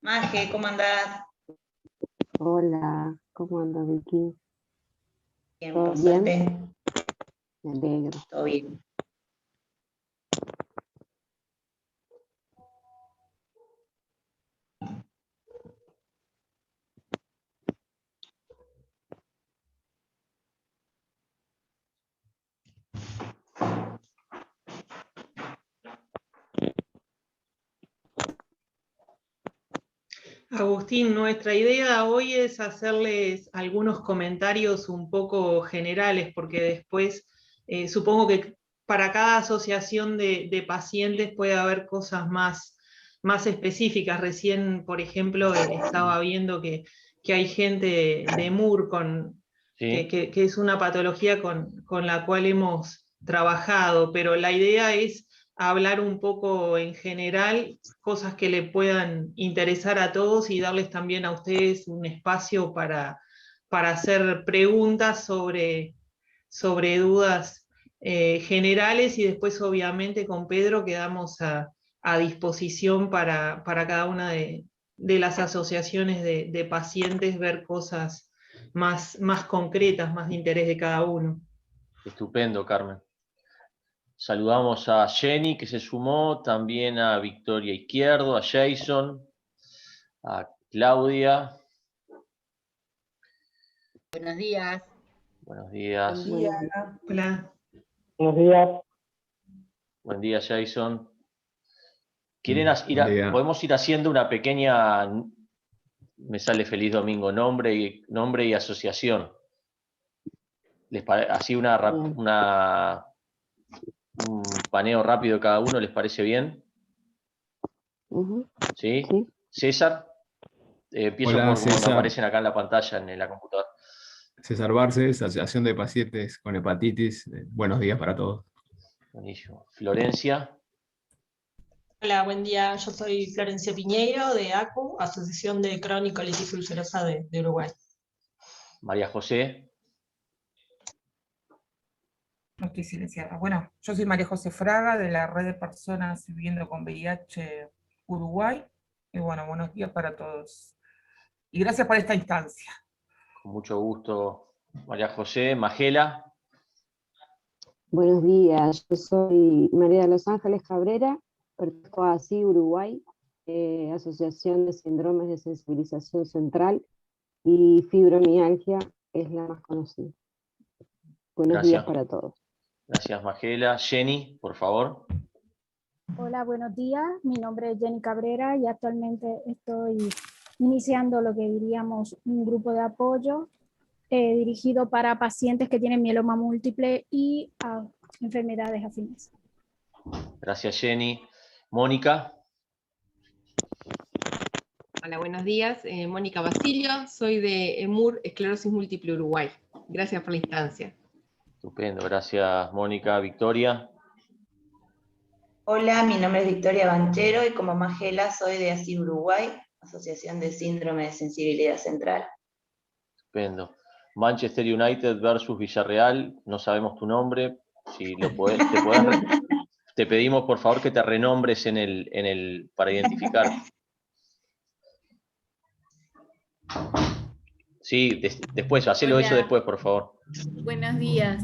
Maje, ¿cómo andás? Hola, ¿cómo anda Vicky? Bien, ¿Todo por bien? suerte, Me alegro. todo bien. Agustín, nuestra idea hoy es hacerles algunos comentarios un poco generales, porque después supongo que para cada asociación de pacientes puede haber cosas más específicas. Recién, por ejemplo, estaba viendo que hay gente de MUR Sí. que es una patología con la cual hemos trabajado, pero la idea es hablar un poco en general, cosas que le puedan interesar a todos y darles también a ustedes un espacio para hacer preguntas sobre dudas generales, y después obviamente con Pedro quedamos a disposición para cada una de las asociaciones de pacientes, ver cosas más concretas, más de interés de cada uno. Estupendo, Carmen. Saludamos a Jenny, que se sumó, también a Victoria Izquierdo, a Jason, a Claudia. Buenos días. Buenos días. Buen día. Hola. Buenos días. Buen día, Jason. Podemos ir haciendo una pequeña, me sale feliz domingo, nombre y asociación. Así un paneo rápido de cada uno, ¿les parece bien? ¿Sí? Sí. César, empiezo Hola, por como César. aparecen acá en la pantalla, en la computadora. César Barces, Asociación de Pacientes con Hepatitis. Buenos días para todos. Buenísimo. Florencia. Hola, buen día. Yo soy Florencia Piñeiro de ACU, Asociación de Crónico-Litis Ulcerosa de Uruguay. María José. No estoy silenciada. Bueno, yo soy María José Fraga de la Red de Personas Viviendo con VIH Uruguay. Y bueno, buenos días para todos. Y gracias por esta instancia. Con mucho gusto, María José. Magela. Buenos días, yo soy María de los Ángeles Cabrera, pertenezco a ASI Uruguay, Asociación de Síndromes de Sensibilización Central, y fibromialgia es la más conocida. Buenos días para todos. Gracias, Magela. Jenny, por favor. Hola, buenos días. Mi nombre es Jenny Cabrera y actualmente estoy iniciando lo que diríamos un grupo de apoyo dirigido para pacientes que tienen mieloma múltiple y enfermedades afines. Gracias, Jenny. Mónica. Hola, buenos días. Mónica Basilio, soy de EMUR, Esclerosis Múltiple Uruguay. Gracias por la instancia. Estupendo, gracias, Mónica. Victoria. Hola, mi nombre es Victoria Banchero y como Magela soy de ASI Uruguay, Asociación de Síndrome de Sensibilidad Central. Estupendo. Manchester United versus Villarreal, no sabemos tu nombre. Si lo te pedimos por favor que te renombres para identificar. Sí, después, hacelo. Hola. Eso después, por favor. Buenos días.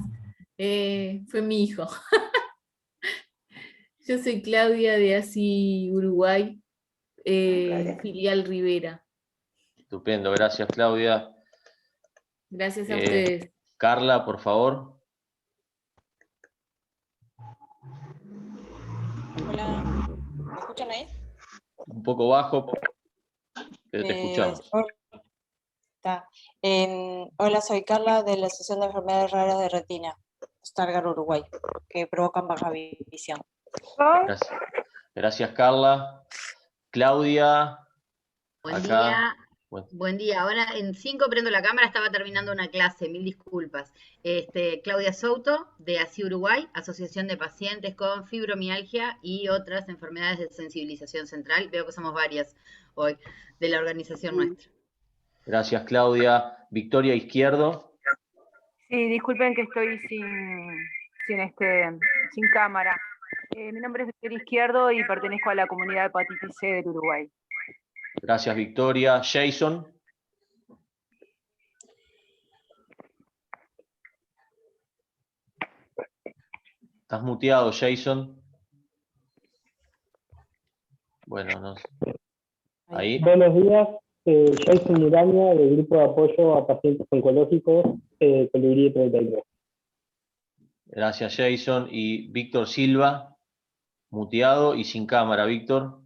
Fue mi hijo. Yo soy Claudia de ASI Uruguay, filial Rivera. Estupendo, gracias, Claudia. Gracias a ustedes. Carla, por favor. Hola, ¿me escuchan ahí? Un poco bajo, pero te escuchamos. Hola, soy Carla de la Asociación de Enfermedades Raras de Retina, Stargardt Uruguay, que provocan baja visión. Gracias, Carla. Claudia. Buen acá. Día. Buen día. Ahora en 5 prendo la cámara, estaba terminando una clase, mil disculpas. Claudia Souto, de ASI Uruguay, Asociación de Pacientes con Fibromialgia y otras enfermedades de sensibilización central. Veo que somos varias hoy de la organización nuestra. Gracias, Claudia. Victoria Izquierdo. Sí, disculpen que estoy sin cámara. Mi nombre es Victoria Izquierdo y pertenezco a la comunidad de hepatitis C del Uruguay. Gracias, Victoria. Jason. Estás muteado, Jason. Bueno, no sé. Ahí. Buenos días, Jason Muraña, del Grupo de Apoyo a Pacientes Oncológicos, Colibrí 33. Gracias, Jason. Y Víctor Silva, muteado y sin cámara, Víctor.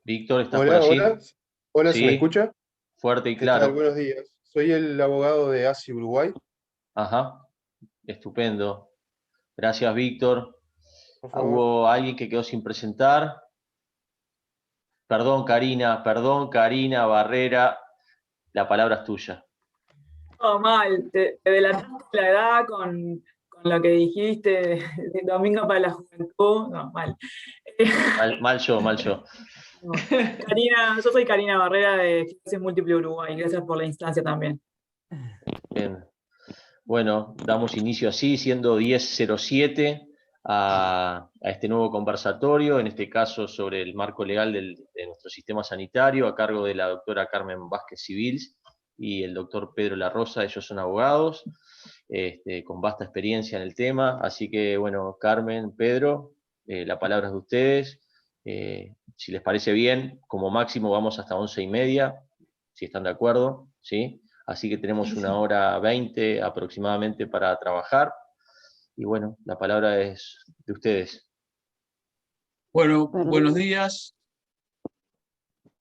Víctor, ¿estás por allí? Hola, Sí. ¿se me escucha? Fuerte y ¿Qué tal? claro. Buenos días. Soy el abogado de ASI Uruguay. Ajá, estupendo. Gracias, Víctor. Por favor. ¿Hubo alguien que quedó sin presentar? Perdón, Karina Barrera, la palabra es tuya. Oh, mal, te delataste la edad con lo que dijiste de Domingo para la Juventud. No, mal. Mal yo. No. Karina, yo soy Karina Barrera de Esclerosis Múltiple Uruguay. Gracias por la instancia también. Bien. Bueno, damos inicio así, siendo 10:07 a este nuevo conversatorio, en este caso sobre el marco legal de nuestro sistema sanitario, a cargo de la doctora Carmen Vázquez Civils y el doctor Pedro La Rosa. Ellos son abogados con vasta experiencia en el tema, así que bueno, Carmen, Pedro, la palabra es de ustedes. Si les parece bien, como máximo vamos hasta 11:30, si están de acuerdo, ¿sí? Así que tenemos 1:20 aproximadamente para trabajar. Y bueno, la palabra es de ustedes. Bueno, buenos días.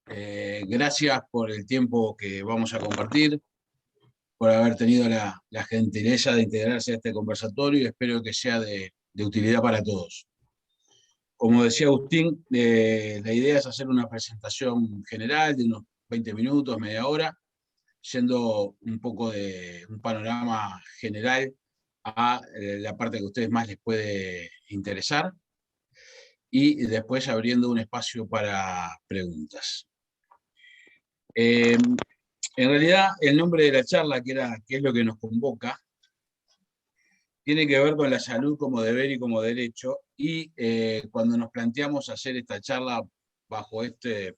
Gracias por el tiempo que vamos a compartir, por haber tenido la gentileza de integrarse a este conversatorio y espero que sea de utilidad para todos. Como decía Agustín, la idea es hacer una presentación general de unos 20 minutos, media hora, yendo un poco de un panorama general a la parte que a ustedes más les puede interesar y después abriendo un espacio para preguntas. En realidad, el nombre de la charla, que es lo que nos convoca, tiene que ver con la salud como deber y como derecho, y cuando nos planteamos hacer esta charla bajo este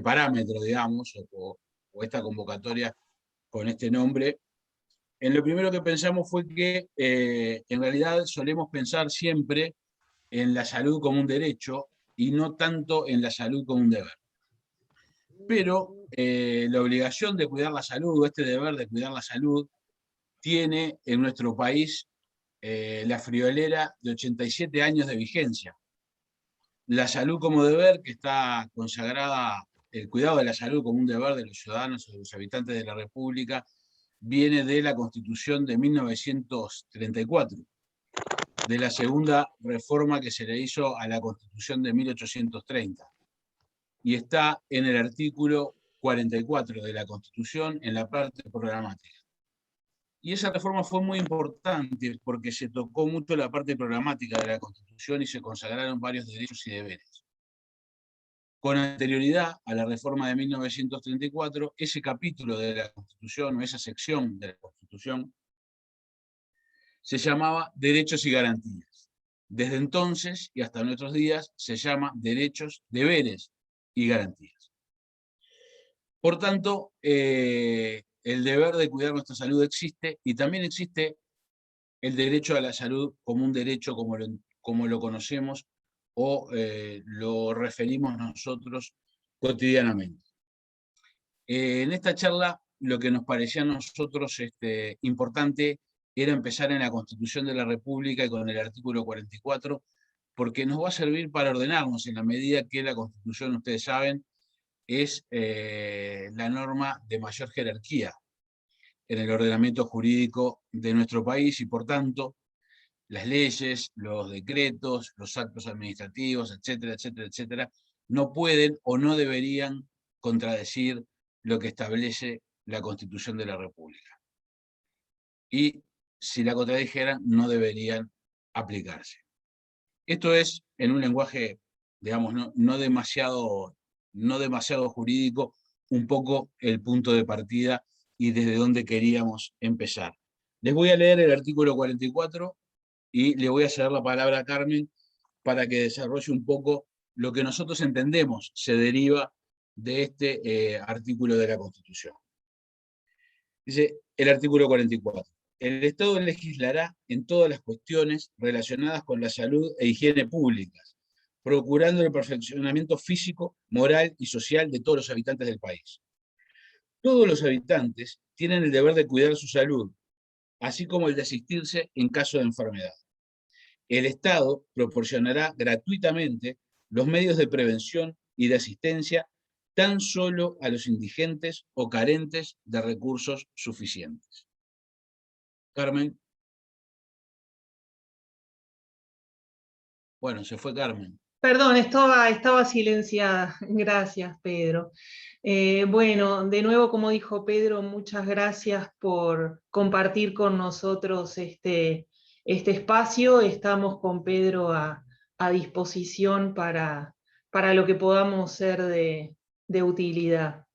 parámetro, digamos, o esta convocatoria con este nombre, en lo primero que pensamos fue que en realidad solemos pensar siempre en la salud como un derecho y no tanto en la salud como un deber. Pero la obligación de cuidar la salud, o este deber de cuidar la salud, tiene en nuestro país la friolera de 87 años de vigencia. La salud como deber, que está consagrada, el cuidado de la salud como un deber de los ciudadanos o de los habitantes de la República, viene de la Constitución de 1934, de la segunda reforma que se le hizo a la Constitución de 1830. Y está en el artículo 44 de la Constitución, en la parte programática. Y esa reforma fue muy importante porque se tocó mucho la parte programática de la Constitución y se consagraron varios derechos y deberes. Con anterioridad a la reforma de 1934, ese capítulo de la Constitución, o esa sección de la Constitución, se llamaba Derechos y Garantías. Desde entonces y hasta nuestros días se llama Derechos, Deberes y Garantías. Por tanto, el deber de cuidar nuestra salud existe, y también existe el derecho a la salud como un derecho como lo conocemos o lo referimos nosotros cotidianamente. En esta charla lo que nos parecía a nosotros importante era empezar en la Constitución de la República y con el artículo 44, porque nos va a servir para ordenarnos en la medida que la Constitución, ustedes saben, es la norma de mayor jerarquía en el ordenamiento jurídico de nuestro país y por tanto las leyes, los decretos, los actos administrativos, etcétera, etcétera, etcétera, no pueden o no deberían contradecir lo que establece la Constitución de la República. Y si la contradijeran, no deberían aplicarse. Esto es, en un lenguaje, digamos, no demasiado jurídico, un poco el punto de partida y desde donde queríamos empezar. Les voy a leer el artículo 44 y le voy a ceder la palabra a Carmen para que desarrolle un poco lo que nosotros entendemos se deriva de este artículo de la Constitución. Dice el artículo 44. El Estado legislará en todas las cuestiones relacionadas con la salud e higiene públicas, procurando el perfeccionamiento físico, moral y social de todos los habitantes del país. Todos los habitantes tienen el deber de cuidar su salud, así como el de asistirse en caso de enfermedad. El Estado proporcionará gratuitamente los medios de prevención y de asistencia tan solo a los indigentes o carentes de recursos suficientes. Carmen. Bueno, se fue Carmen. Perdón, estaba silenciada. Gracias, Pedro. Bueno, de nuevo, como dijo Pedro, muchas gracias por compartir con nosotros este espacio. Estamos con Pedro a disposición para lo que podamos ser de utilidad.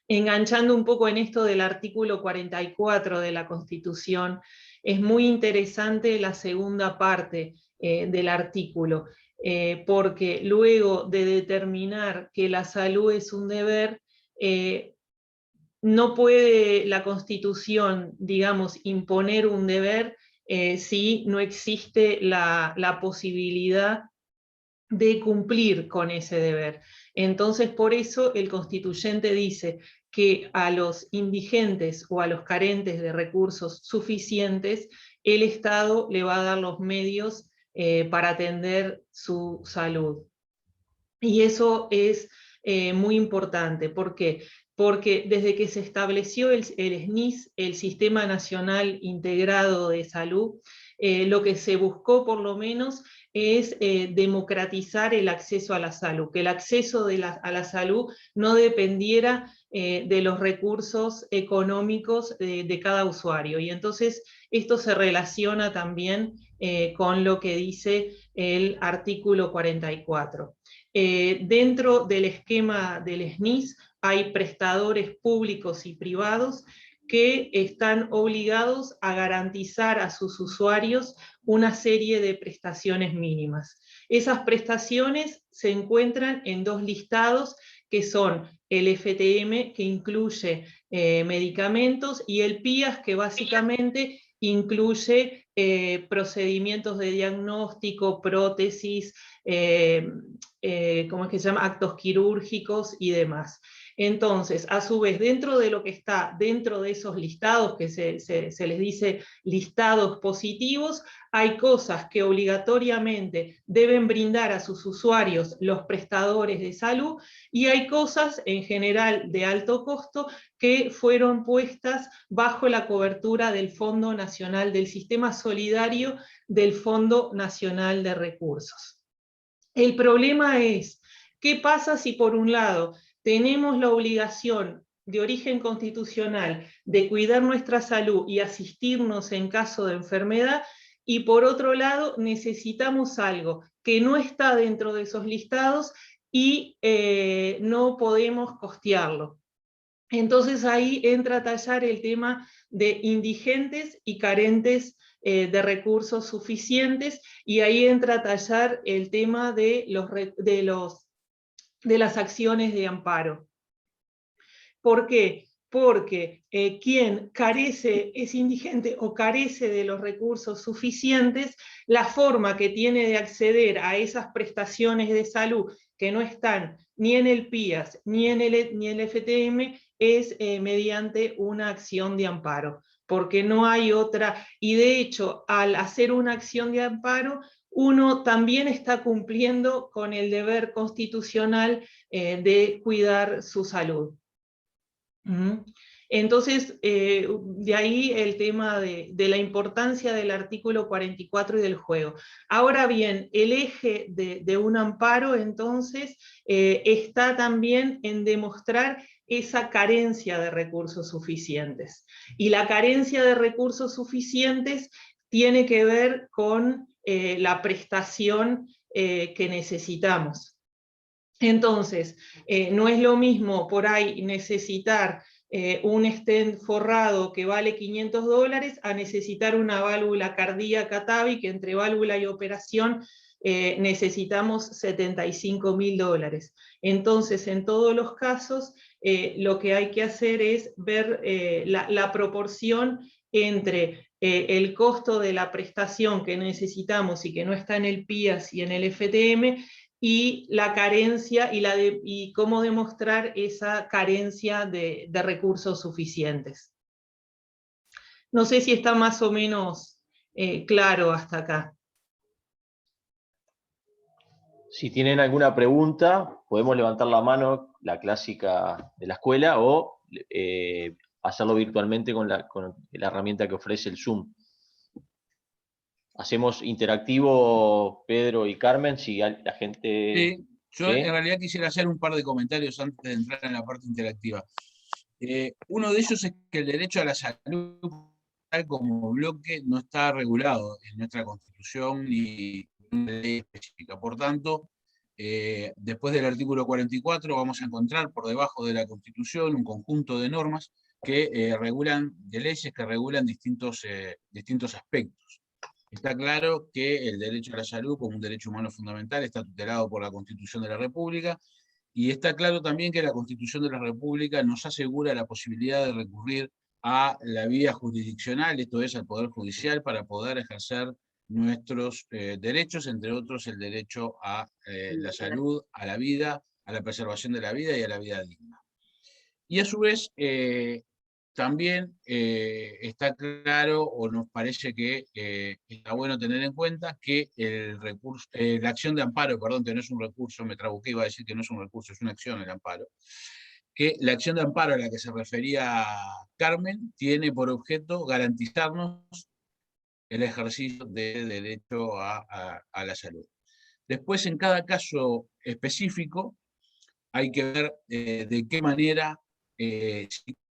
Enganchando un poco en esto del artículo 44 de la Constitución, es muy interesante la segunda parte del artículo, porque luego de determinar que la salud es un deber, no puede la Constitución, digamos, imponer un deber si no existe la posibilidad de cumplir con ese deber. Entonces, por eso el constituyente dice que a los indigentes o a los carentes de recursos suficientes, el Estado le va a dar los medios para atender su salud. Y eso es muy importante. ¿Por qué? Porque desde que se estableció el SNIS, el Sistema Nacional Integrado de Salud, lo que se buscó por lo menos es democratizar el acceso a la salud, que el acceso a la salud no dependiera de los recursos económicos de cada usuario. Y entonces esto se relaciona también con lo que dice el artículo 44. Dentro del esquema del SNIS hay prestadores públicos y privados que están obligados a garantizar a sus usuarios una serie de prestaciones mínimas. Esas prestaciones se encuentran en dos listados, que son el FTM, que incluye medicamentos, y el PIAS, que básicamente incluye procedimientos de diagnóstico, prótesis, ¿cómo es que se llama? Actos quirúrgicos y demás. Entonces, a su vez, dentro de lo que está dentro de esos listados, que se les dice listados positivos, hay cosas que obligatoriamente deben brindar a sus usuarios los prestadores de salud, y hay cosas en general de alto costo que fueron puestas bajo la cobertura del Fondo Nacional, del Sistema Solidario del Fondo Nacional de Recursos. El problema es, ¿qué pasa si por un lado tenemos la obligación de origen constitucional de cuidar nuestra salud y asistirnos en caso de enfermedad, y por otro lado necesitamos algo que no está dentro de esos listados y no podemos costearlo? Entonces ahí entra a tallar el tema de indigentes y carentes de recursos suficientes, y ahí entra a tallar el tema de las acciones de amparo. ¿Por qué? Porque quien carece, es indigente o carece de los recursos suficientes, la forma que tiene de acceder a esas prestaciones de salud que no están ni en el PIAS ni en el FTM es mediante una acción de amparo, porque no hay otra, y de hecho al hacer una acción de amparo uno también está cumpliendo con el deber constitucional de cuidar su salud. Entonces, de ahí el tema de la importancia del artículo 44 y del juego. Ahora bien, el eje de un amparo, entonces, está también en demostrar esa carencia de recursos suficientes. Y la carencia de recursos suficientes tiene que ver con la prestación que necesitamos. Entonces, no es lo mismo por ahí necesitar un stent forrado que vale $500 a necesitar una válvula cardíaca TAVI, que entre válvula y operación necesitamos $75.000. Entonces, en todos los casos, lo que hay que hacer es ver la proporción entre el costo de la prestación que necesitamos y que no está en el PIAS y en el FTM, y la carencia y cómo demostrar esa carencia de recursos suficientes. No sé si está más o menos claro hasta acá. Si tienen alguna pregunta, podemos levantar la mano, la clásica de la escuela, o hacerlo virtualmente con la herramienta que ofrece el Zoom. Hacemos interactivo, Pedro y Carmen, si la gente... Sí, yo ¿sí? en realidad quisiera hacer un par de comentarios antes de entrar en la parte interactiva. Uno de ellos es que el derecho a la salud tal como bloque no está regulado en nuestra Constitución ni en una ley específica. Por tanto, después del artículo 44 vamos a encontrar por debajo de la Constitución un conjunto de normas que de leyes que regulan distintos aspectos. Está claro que el derecho a la salud como un derecho humano fundamental está tutelado por la Constitución de la República, y está claro también que la Constitución de la República nos asegura la posibilidad de recurrir a la vía jurisdiccional, esto es, al Poder Judicial, para poder ejercer nuestros derechos, entre otros el derecho a la salud, a la vida, a la preservación de la vida y a la vida digna. Y a su vez, también está claro, o nos parece que está bueno tener en cuenta que la acción de amparo, perdón, que no es un recurso, me trabuqué, iba a decir que no es un recurso, es una acción el amparo, que la acción de amparo a la que se refería Carmen tiene por objeto garantizarnos el ejercicio del derecho a la salud. Después, en cada caso específico, hay que ver de qué manera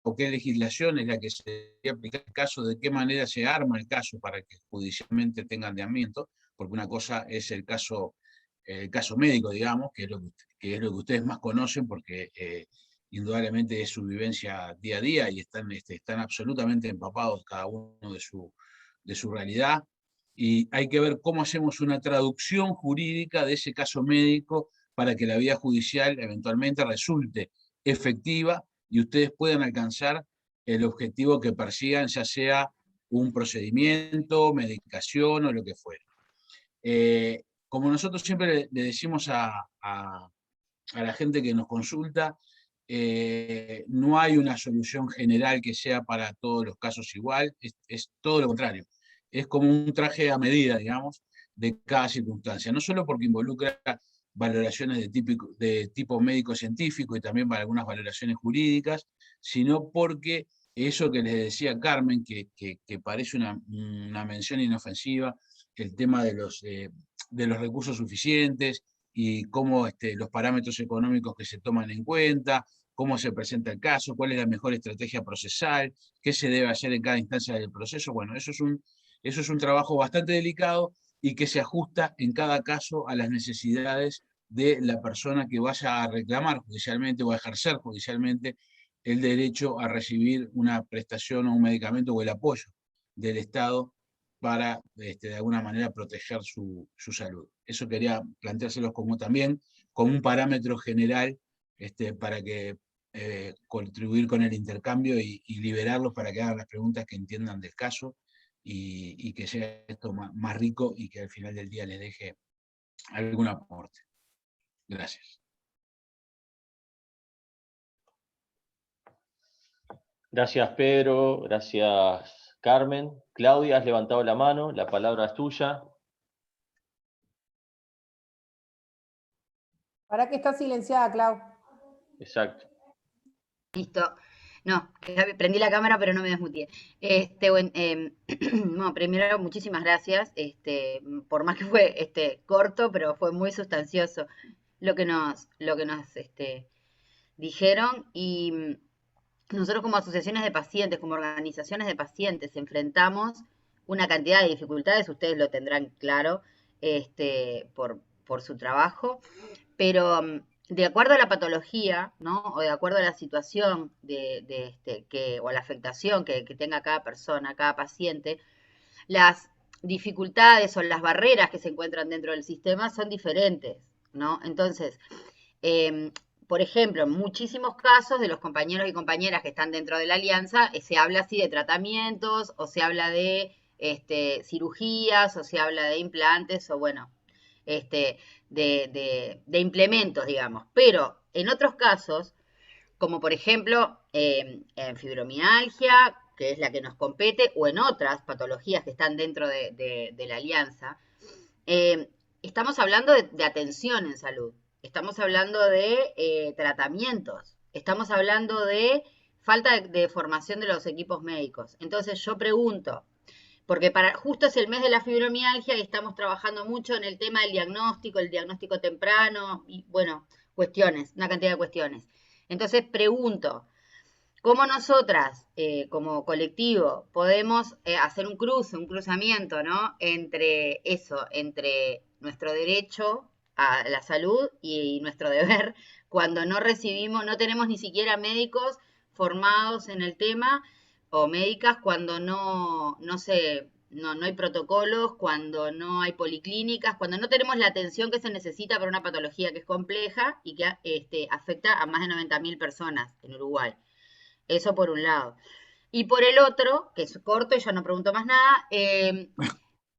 o qué legislación es la que se debe aplicar el caso, de qué manera se arma el caso para que judicialmente tenga andamiento, porque una cosa es el caso médico, digamos, que es lo que ustedes más conocen, porque indudablemente es su vivencia día a día y están absolutamente empapados cada uno de su realidad, y hay que ver cómo hacemos una traducción jurídica de ese caso médico para que la vía judicial eventualmente resulte efectiva y ustedes puedan alcanzar el objetivo que persigan, ya sea un procedimiento, medicación o lo que fuera. Como nosotros siempre le decimos a la gente que nos consulta, no hay una solución general que sea para todos los casos igual, es todo lo contrario. Es como un traje a medida, digamos, de cada circunstancia. No solo porque involucra valoraciones de tipo médico-científico y también para algunas valoraciones jurídicas, sino porque eso que les decía Carmen, que parece una mención inofensiva, el tema de los recursos suficientes y cómo los parámetros económicos que se toman en cuenta, cómo se presenta el caso, cuál es la mejor estrategia procesal, qué se debe hacer en cada instancia del proceso. Bueno, eso es un trabajo bastante delicado y que se ajusta en cada caso a las necesidades de la persona que vaya a reclamar judicialmente o a ejercer judicialmente el derecho a recibir una prestación o un medicamento o el apoyo del Estado para, de alguna manera, proteger su salud. Eso quería planteárselos también como un parámetro general para que contribuir con el intercambio y liberarlos para que hagan las preguntas que entiendan del caso y que sea esto más rico y que al final del día les deje algún aporte. Gracias. Gracias, Pedro. Gracias, Carmen. Claudia, has levantado la mano. La palabra es tuya. ¿Para qué está silenciada, Clau? Exacto. Listo. No, prendí la cámara pero no me desmuteé. Bueno, primero, muchísimas gracias. Por más que fue corto, pero fue muy sustancioso lo que nos dijeron. Y nosotros como asociaciones de pacientes, como organizaciones de pacientes, enfrentamos una cantidad de dificultades, ustedes lo tendrán claro por su trabajo, pero de acuerdo a la patología, ¿no? O de acuerdo a la situación o a la afectación que tenga cada persona, cada paciente, las dificultades o las barreras que se encuentran dentro del sistema son diferentes, ¿no? Entonces, por ejemplo, en muchísimos casos de los compañeros y compañeras que están dentro de la alianza, se habla así de tratamientos, o se habla de cirugías, o se habla de implantes, o bueno, de implementos, digamos. Pero en otros casos, como por ejemplo en fibromialgia, que es la que nos compete, o en otras patologías que están dentro de la alianza, estamos hablando de atención en salud, estamos hablando de tratamientos, estamos hablando de falta de formación de los equipos médicos. Entonces yo pregunto, porque justo es el mes de la fibromialgia y estamos trabajando mucho en el tema del diagnóstico, el diagnóstico temprano, y bueno, cuestiones, una cantidad de cuestiones. Entonces pregunto, ¿cómo nosotras, como colectivo, podemos hacer un cruzamiento, ¿no? Entre nuestro derecho a la salud y nuestro deber, cuando no tenemos ni siquiera médicos formados en el tema, o médicas, cuando no hay protocolos, cuando no hay policlínicas, cuando no tenemos la atención que se necesita para una patología que es compleja y que afecta a más de 90.000 personas en Uruguay? Eso por un lado. Y por el otro, que es corto y ya no pregunto más nada,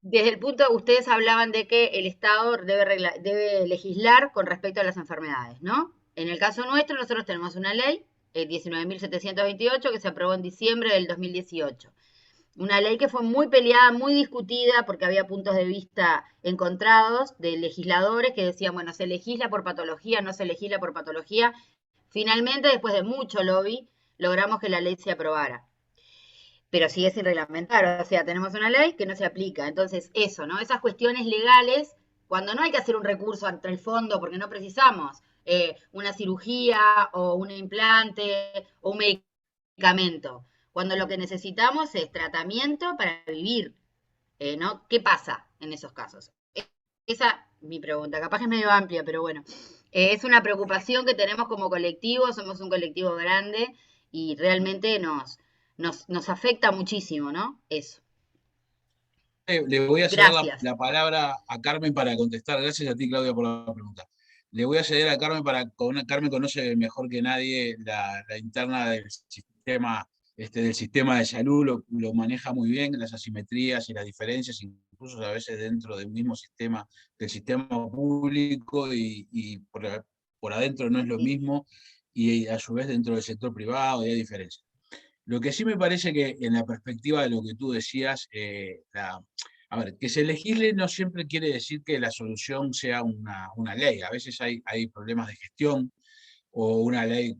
desde el punto, ustedes hablaban de que el Estado debe legislar con respecto a las enfermedades, ¿no? En el caso nuestro, nosotros tenemos una ley, 19.728, que se aprobó en diciembre del 2018. Una ley que fue muy peleada, muy discutida, porque había puntos de vista encontrados de legisladores que decían, bueno, se legisla por patología, no se legisla por patología. Finalmente, después de mucho lobby, logramos que la ley se aprobara. Pero sigue sin reglamentar, o sea, tenemos una ley que no se aplica. Entonces, eso, ¿no? Esas cuestiones legales, cuando no hay que hacer un recurso ante el fondo, porque no precisamos una cirugía o un implante o un medicamento, cuando lo que necesitamos es tratamiento para vivir, ¿no? ¿Qué pasa en esos casos? Esa es mi pregunta, capaz que es medio amplia, pero bueno, es una preocupación que tenemos como colectivo, somos un colectivo grande y realmente nos afecta muchísimo, ¿no? Eso. Le voy a ceder Gracias. la palabra a Carmen para contestar. Gracias a ti, Claudia, por la pregunta. Le voy a ceder a Carmen Carmen conoce mejor que nadie la interna del sistema de salud, lo maneja muy bien, las asimetrías y las diferencias, incluso a veces dentro del mismo sistema, del sistema público, y por adentro no es lo mismo, y a su vez dentro del sector privado hay diferencias. Lo que sí me parece que en la perspectiva de lo que tú decías, a ver, que se legisle no siempre quiere decir que la solución sea una ley. A veces hay problemas de gestión, o una ley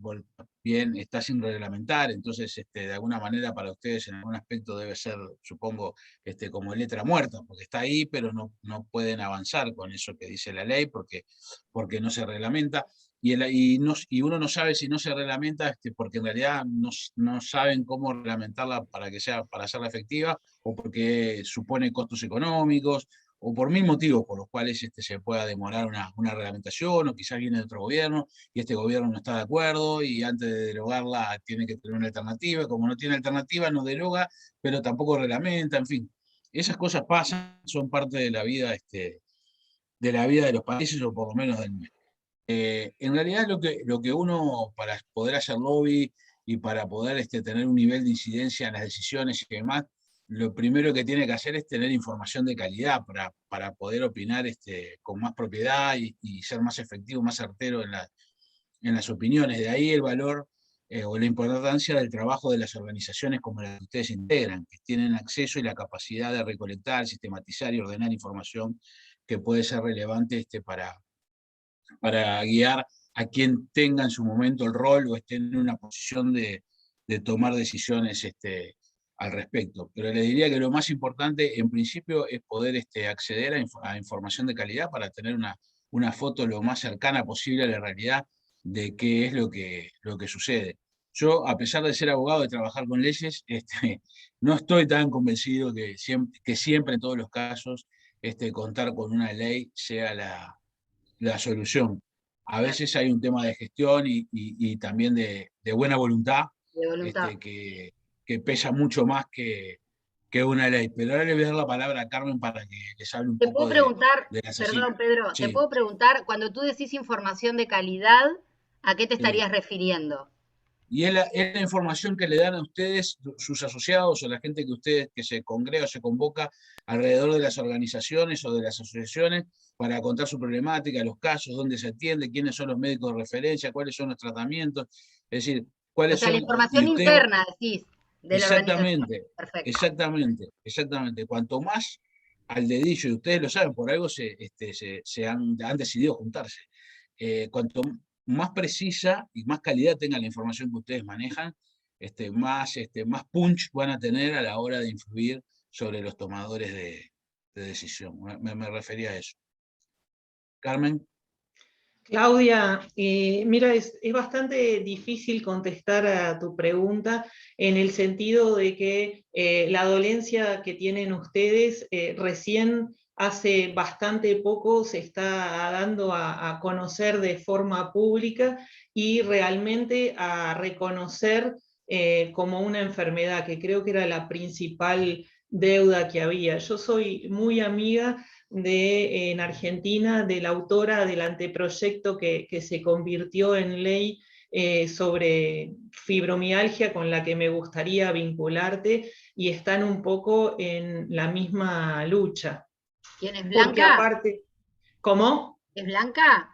bien está sin reglamentar, entonces de alguna manera para ustedes en algún aspecto debe ser, supongo, como letra muerta, porque está ahí, pero no pueden avanzar con eso que dice la ley porque no se reglamenta. Y uno no sabe si no se reglamenta porque en realidad no saben cómo reglamentarla para hacerla efectiva, o porque supone costos económicos, o por mil motivos por los cuales se pueda demorar una reglamentación, o quizás viene de otro gobierno y este gobierno no está de acuerdo y antes de derogarla tiene que tener una alternativa. Como no tiene alternativa, no deroga, pero tampoco reglamenta, en fin. Esas cosas pasan, son parte de la vida de los países, o por lo menos del mundo. En realidad lo que uno, para poder hacer lobby y para poder tener un nivel de incidencia en las decisiones y demás, lo primero que tiene que hacer es tener información de calidad para poder opinar con más propiedad y ser más efectivo, más certero en las opiniones. De ahí el valor o la importancia del trabajo de las organizaciones como las que ustedes integran, que tienen acceso y la capacidad de recolectar, sistematizar y ordenar información que puede ser relevante para guiar a quien tenga en su momento el rol o esté en una posición de tomar decisiones al respecto. Pero les diría que lo más importante, en principio, es poder acceder a información de calidad para tener una foto lo más cercana posible a la realidad de qué es lo que sucede. Yo, a pesar de ser abogado y trabajar con leyes, no estoy tan convencido que siempre en todos los casos, contar con una ley sea la solución. A veces hay un tema de gestión y también de buena voluntad, De voluntad. que pesa mucho más que una ley. Pero ahora le voy a dar la palabra a Carmen para que les hable un Te poco puedo preguntar, de las perdón Pedro, te Sí. puedo preguntar, cuando tú decís información de calidad, ¿a qué te Sí. estarías refiriendo? Y es la información que le dan a ustedes, sus asociados o la gente que se congrega o se convoca alrededor de las organizaciones o de las asociaciones para contar su problemática, los casos, dónde se atiende, quiénes son los médicos de referencia, cuáles son los tratamientos, es decir, O cuáles sea, la son... información interna, decís, de la organización. Exactamente, exactamente. Cuanto más al dedillo, y ustedes lo saben, por algo se han decidido juntarse. Cuanto más precisa y más calidad tenga la información que ustedes manejan, más punch van a tener a la hora de influir sobre los tomadores de decisión. Me refería a eso. Carmen. Claudia, mira, es bastante difícil contestar a tu pregunta en el sentido de que la dolencia que tienen ustedes recién hace bastante poco se está dando a conocer de forma pública y realmente a reconocer como una enfermedad, que creo que era la principal deuda que había. Yo soy muy amiga en Argentina, de la autora del anteproyecto que se convirtió en ley sobre fibromialgia, con la que me gustaría vincularte, y están un poco en la misma lucha. ¿Quién es Porque Blanca? aparte, ¿cómo? ¿Es Blanca?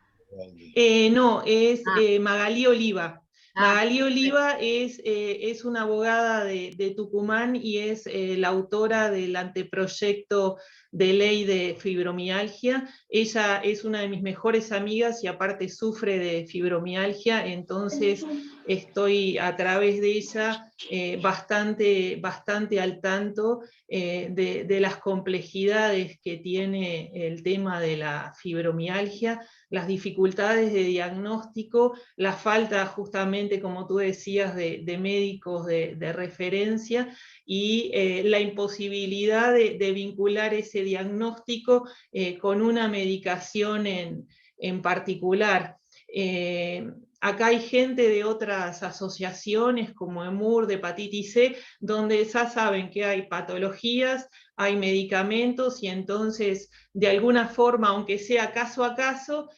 No, es Magalí Oliva. Magalí Oliva es una abogada de Tucumán y es la autora del anteproyecto de ley de fibromialgia. Ella es una de mis mejores amigas y aparte sufre de fibromialgia, entonces estoy a través de ella bastante al tanto de las complejidades que tiene el tema de la fibromialgia, las dificultades de diagnóstico, la falta justamente, como tú decías, de médicos de referencia y la imposibilidad de vincular ese diagnóstico con una medicación en particular. Acá hay gente de otras asociaciones como EMUR, de hepatitis C, donde ya saben que hay patologías, hay medicamentos y entonces de alguna forma, aunque sea caso a caso,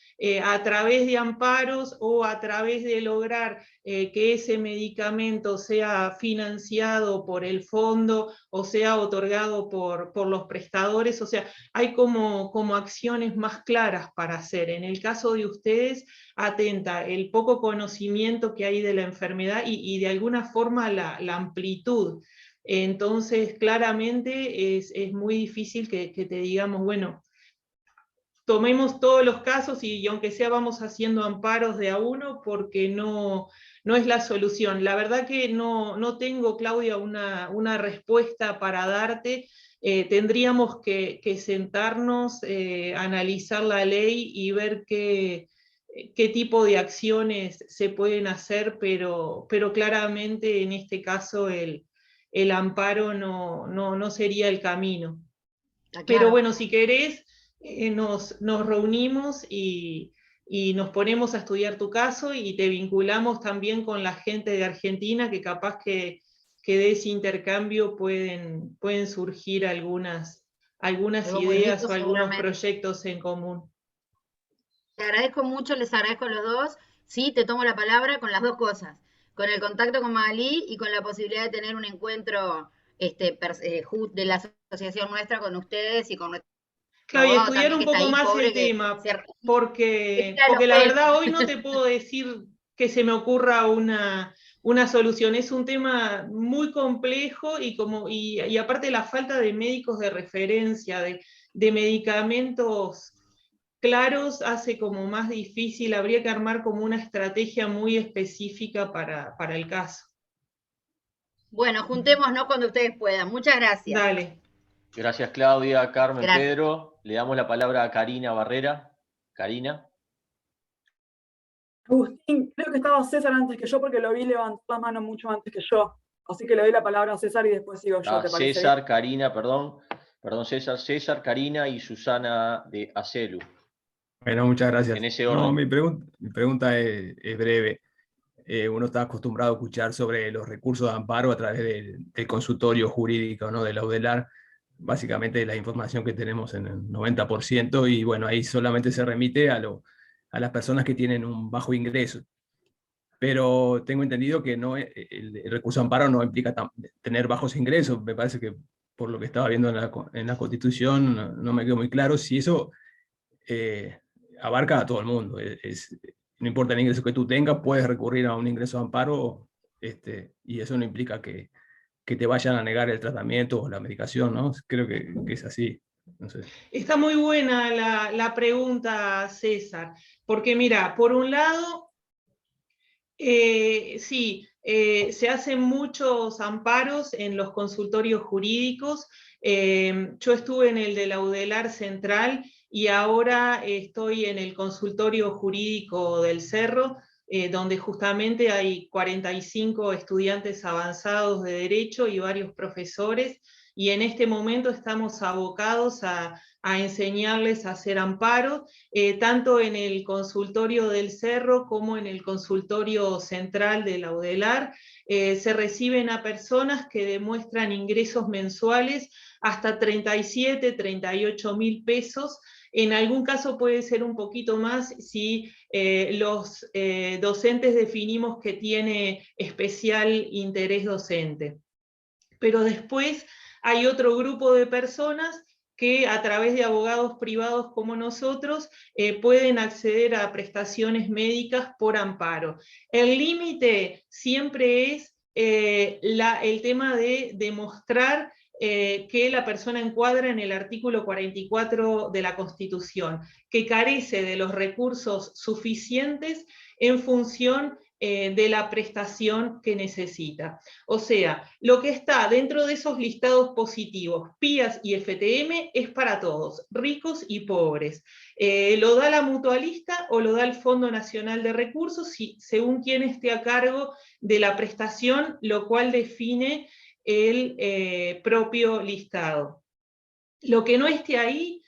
a través de amparos o a través de lograr que ese medicamento sea financiado por el fondo o sea otorgado por los prestadores, o sea, hay como acciones más claras para hacer. En el caso de ustedes, atenta el poco conocimiento que hay de la enfermedad y de alguna forma la amplitud. Entonces, claramente es muy difícil que te digamos, bueno, tomemos todos los casos y aunque sea vamos haciendo amparos de a uno porque no es la solución. La verdad que no tengo, Claudia, una respuesta para darte. Tendríamos que sentarnos, analizar la ley y ver qué tipo de acciones se pueden hacer, pero claramente en este caso el amparo no sería el camino. Pero bueno, si querés, nos reunimos y nos ponemos a estudiar tu caso y te vinculamos también con la gente de Argentina, que capaz que de ese intercambio pueden surgir algunas Algo muy ideas rico, o algunos seguramente. proyectos en común. Te agradezco mucho, les agradezco a los dos. Sí, te tomo la palabra con las dos cosas. Con el contacto con Magalí y con la posibilidad de tener un encuentro de la asociación nuestra con ustedes y con nuestro Claro, y abogado estudiar también un que está poco ahí, más pobre, el tema, que porque los la pelos. verdad hoy no te puedo decir que se me ocurra una solución. Es un tema muy complejo y aparte la falta de médicos de referencia, de medicamentos claros, hace como más difícil. Habría que armar como una estrategia muy específica para el caso. Bueno, juntémonos cuando ustedes puedan. Muchas gracias. Dale. Gracias, Claudia, Carmen, Gracias. Pedro. Le damos la palabra a Karina Barrera. Karina. Agustín, creo que estaba César antes que yo porque lo vi levantar la mano mucho antes que yo. Así que le doy la palabra a César y después sigo yo, ¿te parece? César, Karina, perdón, César, Karina y Susana de Acelu. Bueno, muchas gracias. En ese No, orden. mi pregunta es breve. Uno está acostumbrado a escuchar sobre los recursos de amparo a través del consultorio jurídico, ¿no? De la UDELAR, básicamente la información que tenemos en el 90%, y bueno, ahí solamente se remite a las personas que tienen un bajo ingreso. Pero tengo entendido que no, el recurso de amparo no implica tener bajos ingresos. Me parece que por lo que estaba viendo en la Constitución no me quedó muy claro si eso abarca a todo el mundo. No importa el ingreso que tú tengas, puedes recurrir a un ingreso de amparo, y eso no implica que te vayan a negar el tratamiento o la medicación, ¿no? Creo que es así. No sé. Está muy buena la pregunta, César, porque mira, por un lado, sí, se hacen muchos amparos en los consultorios jurídicos. Yo estuve en el de la UDELAR Central y ahora estoy en el consultorio jurídico del Cerro, donde justamente hay 45 estudiantes avanzados de Derecho y varios profesores, y en este momento estamos abocados a enseñarles a hacer amparo, tanto en el consultorio del Cerro como en el consultorio central de la UDELAR. Se reciben a personas que demuestran ingresos mensuales hasta 37, 38 mil pesos. En algún caso puede ser un poquito más si los docentes definimos que tiene especial interés docente. Pero después hay otro grupo de personas que a través de abogados privados como nosotros pueden acceder a prestaciones médicas por amparo. El límite siempre es el tema de demostrar que la persona encuadra en el artículo 44 de la Constitución, que carece de los recursos suficientes en función de la prestación que necesita. O sea, lo que está dentro de esos listados positivos, PIAS y FTM, es para todos, ricos y pobres. Lo da la mutualista o lo da el Fondo Nacional de Recursos, según quien esté a cargo de la prestación, lo cual define el propio listado. Lo que no esté ahí,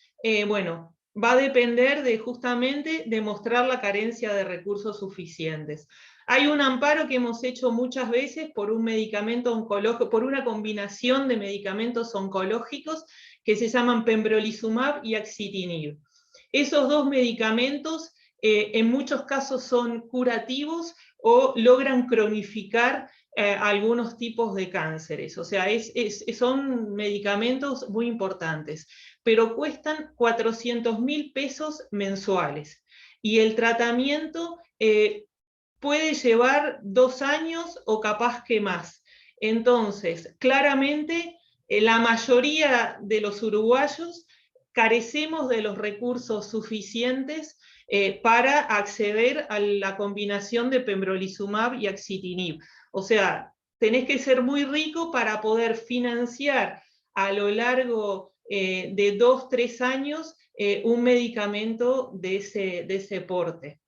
bueno, va a depender de justamente demostrar la carencia de recursos suficientes. Hay un amparo que hemos hecho muchas veces por un medicamento oncológico, por una combinación de medicamentos oncológicos que se llaman pembrolizumab y axitinib. Esos dos medicamentos en muchos casos son curativos o logran cronificar algunos tipos de cánceres. O sea, son medicamentos muy importantes, pero cuestan 400.000 pesos mensuales. Y el tratamiento puede llevar 2 años o capaz que más. Entonces, claramente, la mayoría de los uruguayos carecemos de los recursos suficientes para acceder a la combinación de pembrolizumab y axitinib. O sea, tenés que ser muy rico para poder financiar a lo largo de 2, 3 años un medicamento de ese porte.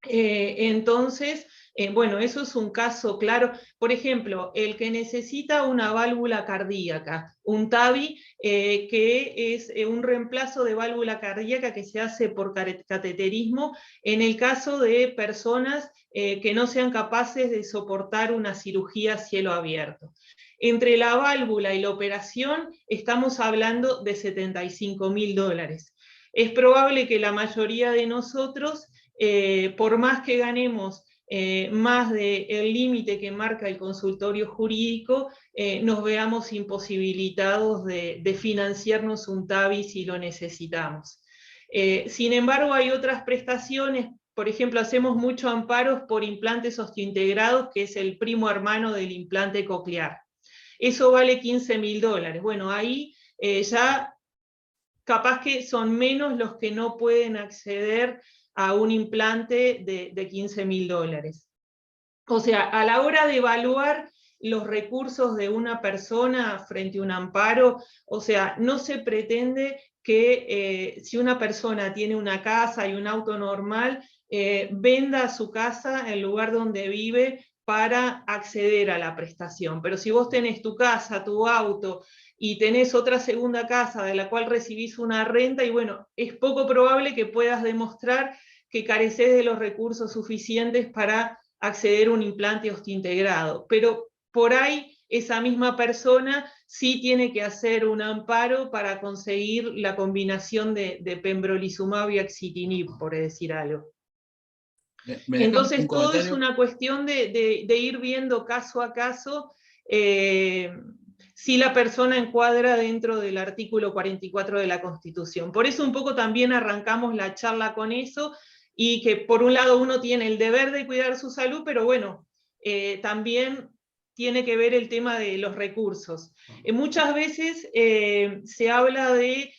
Entonces, bueno, eso es un caso claro. Por ejemplo, el que necesita una válvula cardíaca, un TAVI, que es un reemplazo de válvula cardíaca que se hace por cateterismo en el caso de personas que no sean capaces de soportar una cirugía a cielo abierto. Entre la válvula y la operación estamos hablando de $75.000. Es probable que la mayoría de nosotros, por más que ganemos más del límite que marca el consultorio jurídico, nos veamos imposibilitados de financiarnos un TAVI si lo necesitamos. Sin embargo, hay otras prestaciones. Por ejemplo, hacemos muchos amparos por implantes osteointegrados, que es el primo hermano del implante coclear. Eso vale $15.000. Bueno, ahí ya capaz que son menos los que no pueden acceder a un implante de $15.000. O sea, a la hora de evaluar los recursos de una persona frente a un amparo, o sea, no se pretende que si una persona tiene una casa y un auto normal, venda su casa, el lugar donde vive, para acceder a la prestación. Pero si vos tenés tu casa, tu auto y tenés otra segunda casa de la cual recibís una renta, y bueno, es poco probable que puedas demostrar que careces de los recursos suficientes para acceder a un implante osteointegrado. Pero por ahí esa misma persona sí tiene que hacer un amparo para conseguir la combinación de pembrolizumab y axitinib, por decir algo. Entonces todo es una cuestión de ir viendo caso a caso si la persona encuadra dentro del artículo 44 de la Constitución. Por eso un poco también arrancamos la charla con eso, y que por un lado uno tiene el deber de cuidar su salud, pero bueno, también tiene que ver el tema de los recursos. Muchas veces se habla de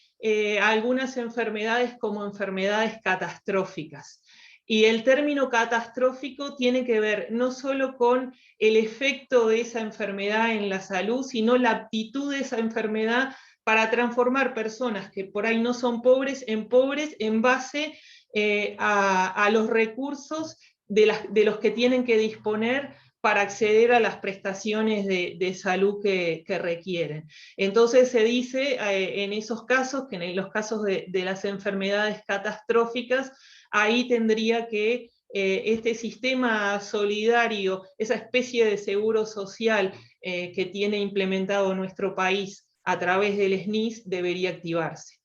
algunas enfermedades como enfermedades catastróficas. Y el término catastrófico tiene que ver no solo con el efecto de esa enfermedad en la salud, sino la aptitud de esa enfermedad para transformar personas que por ahí no son pobres en base a los recursos de los que tienen que disponer para acceder a las prestaciones de salud que requieren. Entonces se dice en esos casos, que en los casos de las enfermedades catastróficas, ahí tendría que este sistema solidario, esa especie de seguro social que tiene implementado nuestro país a través del SNIS, debería activarse.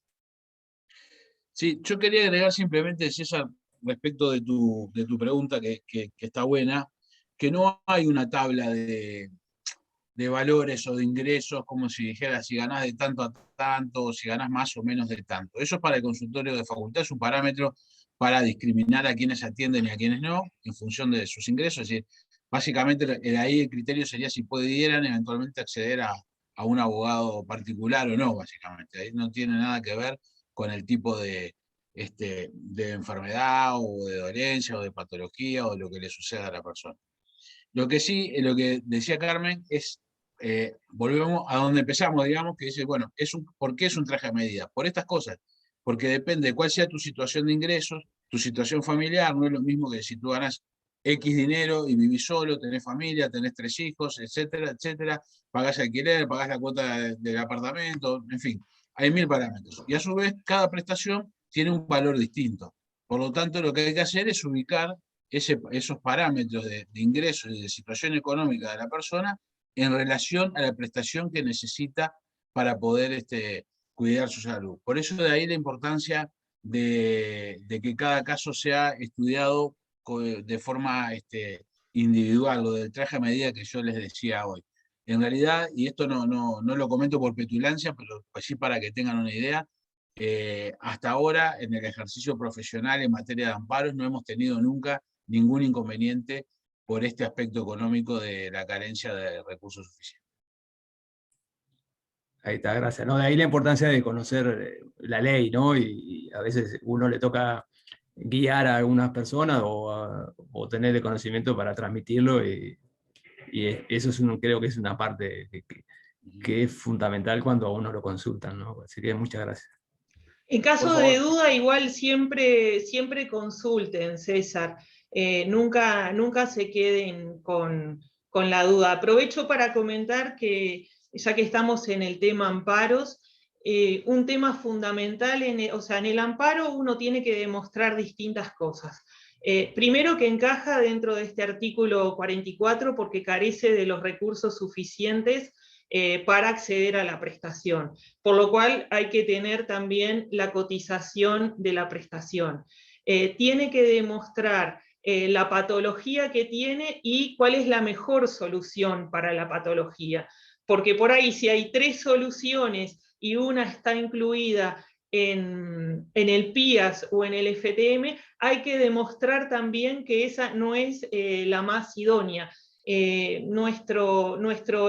Sí, yo quería agregar simplemente, César, respecto de tu pregunta, que está buena, que no hay una tabla de valores o de ingresos, como si dijera si ganás de tanto a tanto, o si ganás más o menos de tanto. Eso para el consultorio de facultad es un parámetro para discriminar a quienes atienden y a quienes no, en función de sus ingresos. Es decir, básicamente ahí el criterio sería si pudieran eventualmente acceder a un abogado particular o no, básicamente. Ahí no tiene nada que ver con el tipo de enfermedad o de dolencia o de patología o lo que le suceda a la persona. Lo que sí, lo que decía Carmen es, volvemos a donde empezamos, digamos, que dice, bueno, ¿por qué es un traje a medida? Por estas cosas, porque depende de cuál sea tu situación de ingresos, tu situación familiar, no es lo mismo que si tú ganas X dinero y vivís solo, tenés familia, tenés 3 hijos, etcétera, etcétera, pagás alquiler, pagás la cuota del apartamento, en fin, hay 1000 parámetros. Y a su vez, cada prestación tiene un valor distinto. Por lo tanto, lo que hay que hacer es ubicar esos parámetros de ingresos y de situación económica de la persona en relación a la prestación que necesita para poder cuidar su salud. Por eso de ahí la importancia de que cada caso sea estudiado de forma individual, lo del traje a medida que yo les decía hoy. En realidad, y esto no lo comento por petulancia, pero pues sí para que tengan una idea, hasta ahora en el ejercicio profesional en materia de amparos no hemos tenido nunca ningún inconveniente por este aspecto económico de la carencia de recursos suficientes. Ahí está, gracias. ¿No? De ahí la importancia de conocer la ley, ¿no? Y a veces uno le toca guiar a algunas personas o tener el conocimiento para transmitirlo, y eso creo que es una parte que es fundamental cuando a uno lo consultan, ¿no? Así que muchas gracias. En caso de duda, igual siempre consulten, César. Nunca se queden con la duda. Aprovecho para comentar que, ya que estamos en el tema amparos, un tema fundamental, en el amparo uno tiene que demostrar distintas cosas. Primero, que encaja dentro de este artículo 44 porque carece de los recursos suficientes para acceder a la prestación, por lo cual hay que tener también la cotización de la prestación. Tiene que demostrar la patología que tiene y cuál es la mejor solución para la patología, porque por ahí si hay 3 soluciones y una está incluida en el PIAS o en el FTM, hay que demostrar también que esa no es la más idónea. Nuestro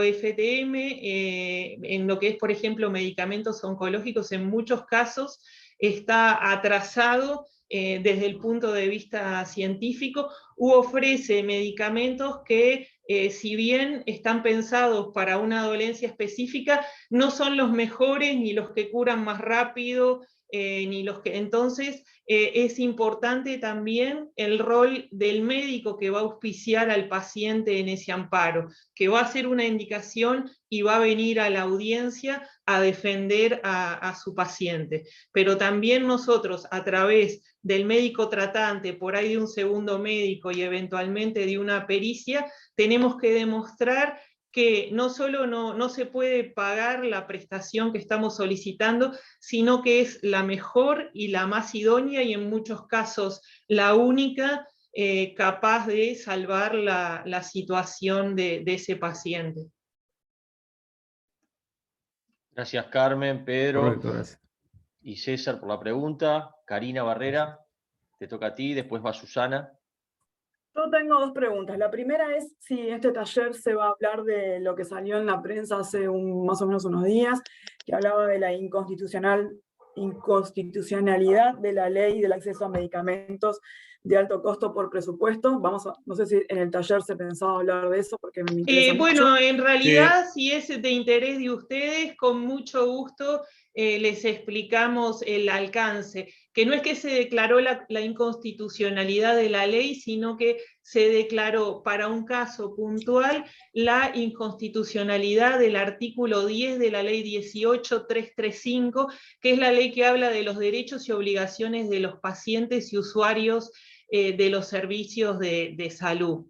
FTM, en lo que es, por ejemplo, medicamentos oncológicos, en muchos casos está atrasado desde el punto de vista científico, u ofrece medicamentos que, si bien están pensados para una dolencia específica, no son los mejores ni los que curan más rápido ni los que... Entonces, es importante también el rol del médico que va a auspiciar al paciente en ese amparo, que va a hacer una indicación y va a venir a la audiencia a defender a su paciente. Pero también nosotros, a través del médico tratante, por ahí de un segundo médico y eventualmente de una pericia, tenemos que demostrar que no solo no se puede pagar la prestación que estamos solicitando, sino que es la mejor y la más idónea y en muchos casos la única capaz de salvar la situación de ese paciente. Gracias, Carmen, Pedro Correcto, gracias. y César por la pregunta. Karina Barrera, te toca a ti, después va Susana. Yo tengo dos preguntas. La primera es si en este taller se va a hablar de lo que salió en la prensa hace más o menos unos días, que hablaba de la inconstitucionalidad de la ley del acceso a medicamentos de alto costo por presupuesto. No sé si en el taller se pensaba hablar de eso, porque me interesa bueno, mucho. en realidad, si es de interés de ustedes, con mucho gusto les explicamos el alcance, que no es que se declaró la inconstitucionalidad de la ley, sino que se declaró para un caso puntual la inconstitucionalidad del artículo 10 de la ley 18335, que es la ley que habla de los derechos y obligaciones de los pacientes y usuarios de los servicios de salud.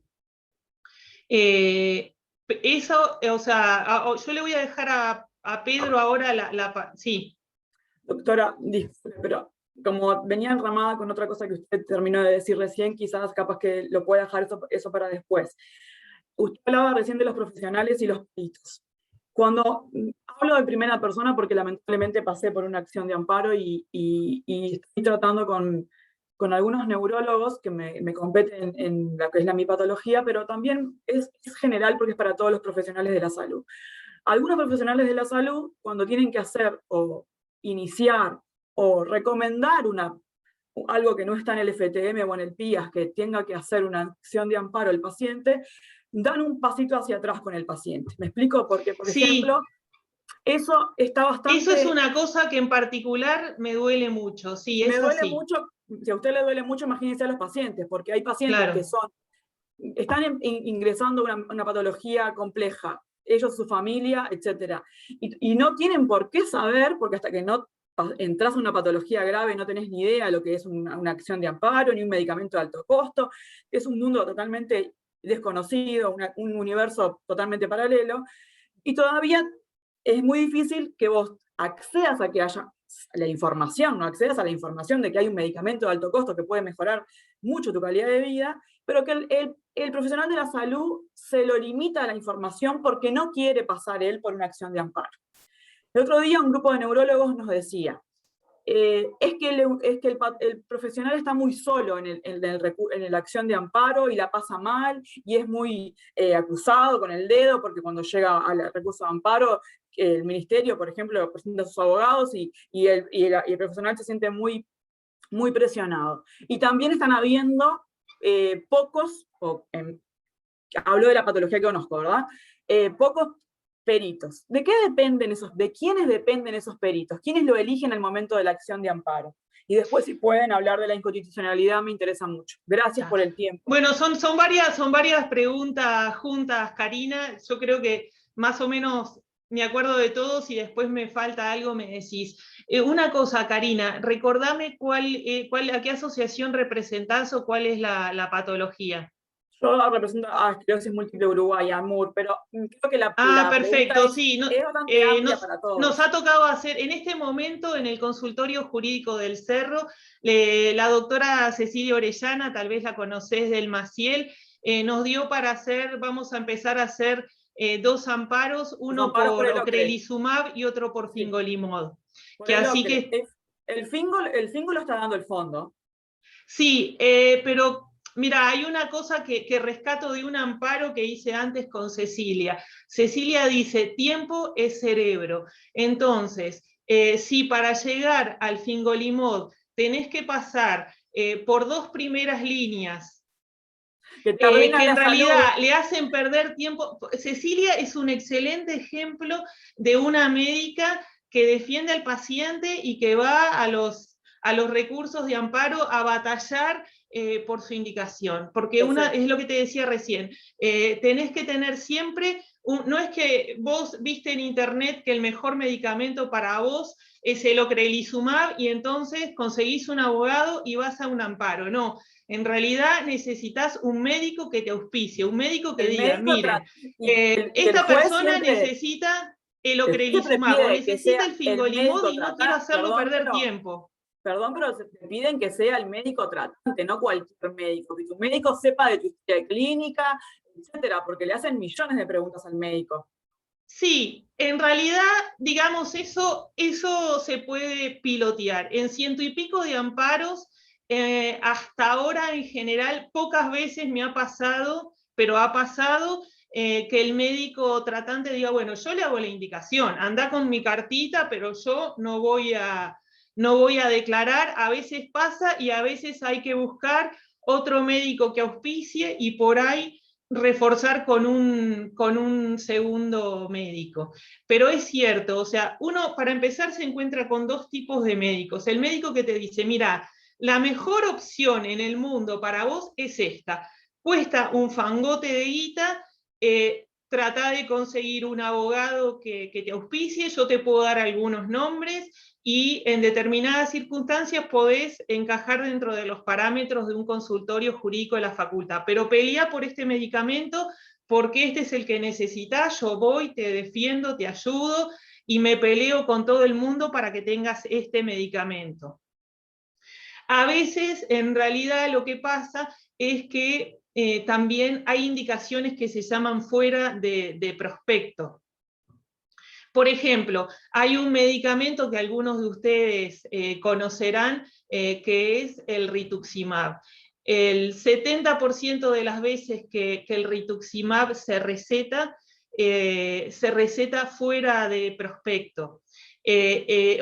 Eso, o sea, yo le voy a dejar a Pedro ahora sí. Doctora, disculpe, pero como venía enramada con otra cosa que usted terminó de decir recién, quizás capaz que lo pueda dejar eso para después. Usted hablaba recién de los profesionales y los peritos. Cuando hablo de primera persona, porque lamentablemente pasé por una acción de amparo y estoy tratando con algunos neurólogos que me competen en la que es mi patología, pero también es general porque es para todos los profesionales de la salud. Algunos profesionales de la salud, cuando tienen que hacer o iniciar o recomendar algo que no está en el FTM o en el PIAS, que tenga que hacer una acción de amparo al paciente, dan un pasito hacia atrás con el paciente. ¿Me explico? Porque, por ejemplo, eso está bastante... Eso es una cosa que en particular me duele mucho, sí, es así. Me duele mucho, si a usted le duele mucho, imagínense a los pacientes, porque hay pacientes que están ingresando una patología compleja, ellos, su familia, etc. Y no tienen por qué saber, porque hasta que no entras a una patología grave no tenés ni idea de lo que es una acción de amparo, ni un medicamento de alto costo, es un mundo totalmente desconocido, un universo totalmente paralelo, y todavía es muy difícil que vos accedas a que haya la información, no accedas a la información de que hay un medicamento de alto costo que puede mejorar mucho tu calidad de vida, pero que el profesional de la salud se lo limita a la información porque no quiere pasar él por una acción de amparo. El otro día un grupo de neurólogos nos decía, es que el profesional está muy solo en la acción de amparo y la pasa mal y es muy acusado con el dedo porque cuando llega al recurso de amparo el ministerio, por ejemplo, presenta a sus abogados y el profesional se siente muy, muy presionado. Y también están habiendo pocos, hablo de la patología que conozco, ¿verdad? Pocos peritos. ¿De qué dependen de quiénes dependen esos peritos? ¿Quiénes lo eligen al momento de la acción de amparo? Y después, si pueden hablar de la inconstitucionalidad, me interesa mucho. Gracias por el tiempo. Bueno, son varias preguntas juntas, Karina. Yo creo que más o menos me acuerdo de todos y después me falta algo, me decís. Una cosa, Karina, recordame a qué asociación representás o cuál es la patología. Yo represento a Esclerosis Múltiple Uruguay, AMUR, pero creo que la perfecto, sí. es bastante amplia para todos. Nos ha tocado hacer, en este momento, en el consultorio jurídico del Cerro, la doctora Cecilia Orellana, tal vez la conocés del Maciel, nos dio para hacer, vamos a empezar a hacer 2 amparos, uno por ocrelizumab y otro por fingolimod. El fingo lo está dando el fondo. Sí, pero... Mira, hay una cosa que rescato de un amparo que hice antes con Cecilia. Cecilia dice, tiempo es cerebro. Entonces, si para llegar al fingolimod tenés que pasar por 2 primeras líneas, que en realidad le hacen perder tiempo. Cecilia es un excelente ejemplo de una médica que defiende al paciente y que va a los recursos de amparo a batallar por su indicación. Porque es lo que te decía recién, tenés que tener siempre, no es que vos viste en internet que el mejor medicamento para vos es el ocrelizumab y entonces conseguís un abogado y vas a un amparo. No, en realidad necesitas un médico que te auspicie, un médico que diga, miren, esta persona necesita el ocrelizumab o necesita el fingolimod y no quiero hacerlo perder tiempo. Perdón, pero te piden que sea el médico tratante, no cualquier médico, que tu médico sepa de tu historia clínica, etcétera, porque le hacen millones de preguntas al médico. Sí, en realidad, digamos, eso se puede pilotear. En 100 y pico de amparos, hasta ahora en general, pocas veces me ha pasado, pero ha pasado que el médico tratante diga, bueno, yo le hago la indicación, anda con mi cartita, pero yo no voy a declarar. A veces pasa y a veces hay que buscar otro médico que auspicie y por ahí reforzar con un segundo médico. Pero es cierto, o sea, uno para empezar se encuentra con dos tipos de médicos. El médico que te dice, mira, la mejor opción en el mundo para vos es esta. Cuesta un fangote de guita, trata de conseguir un abogado que te auspicie, yo te puedo dar algunos nombres, y en determinadas circunstancias podés encajar dentro de los parámetros de un consultorio jurídico de la facultad, pero pelea por este medicamento porque este es el que necesitas, yo voy, te defiendo, te ayudo y me peleo con todo el mundo para que tengas este medicamento. A veces, en realidad, lo que pasa es que también hay indicaciones que se llaman fuera de prospecto. Por ejemplo, hay un medicamento que algunos de ustedes conocerán, que es el rituximab. El 70% de las veces que el rituximab se receta fuera de prospecto.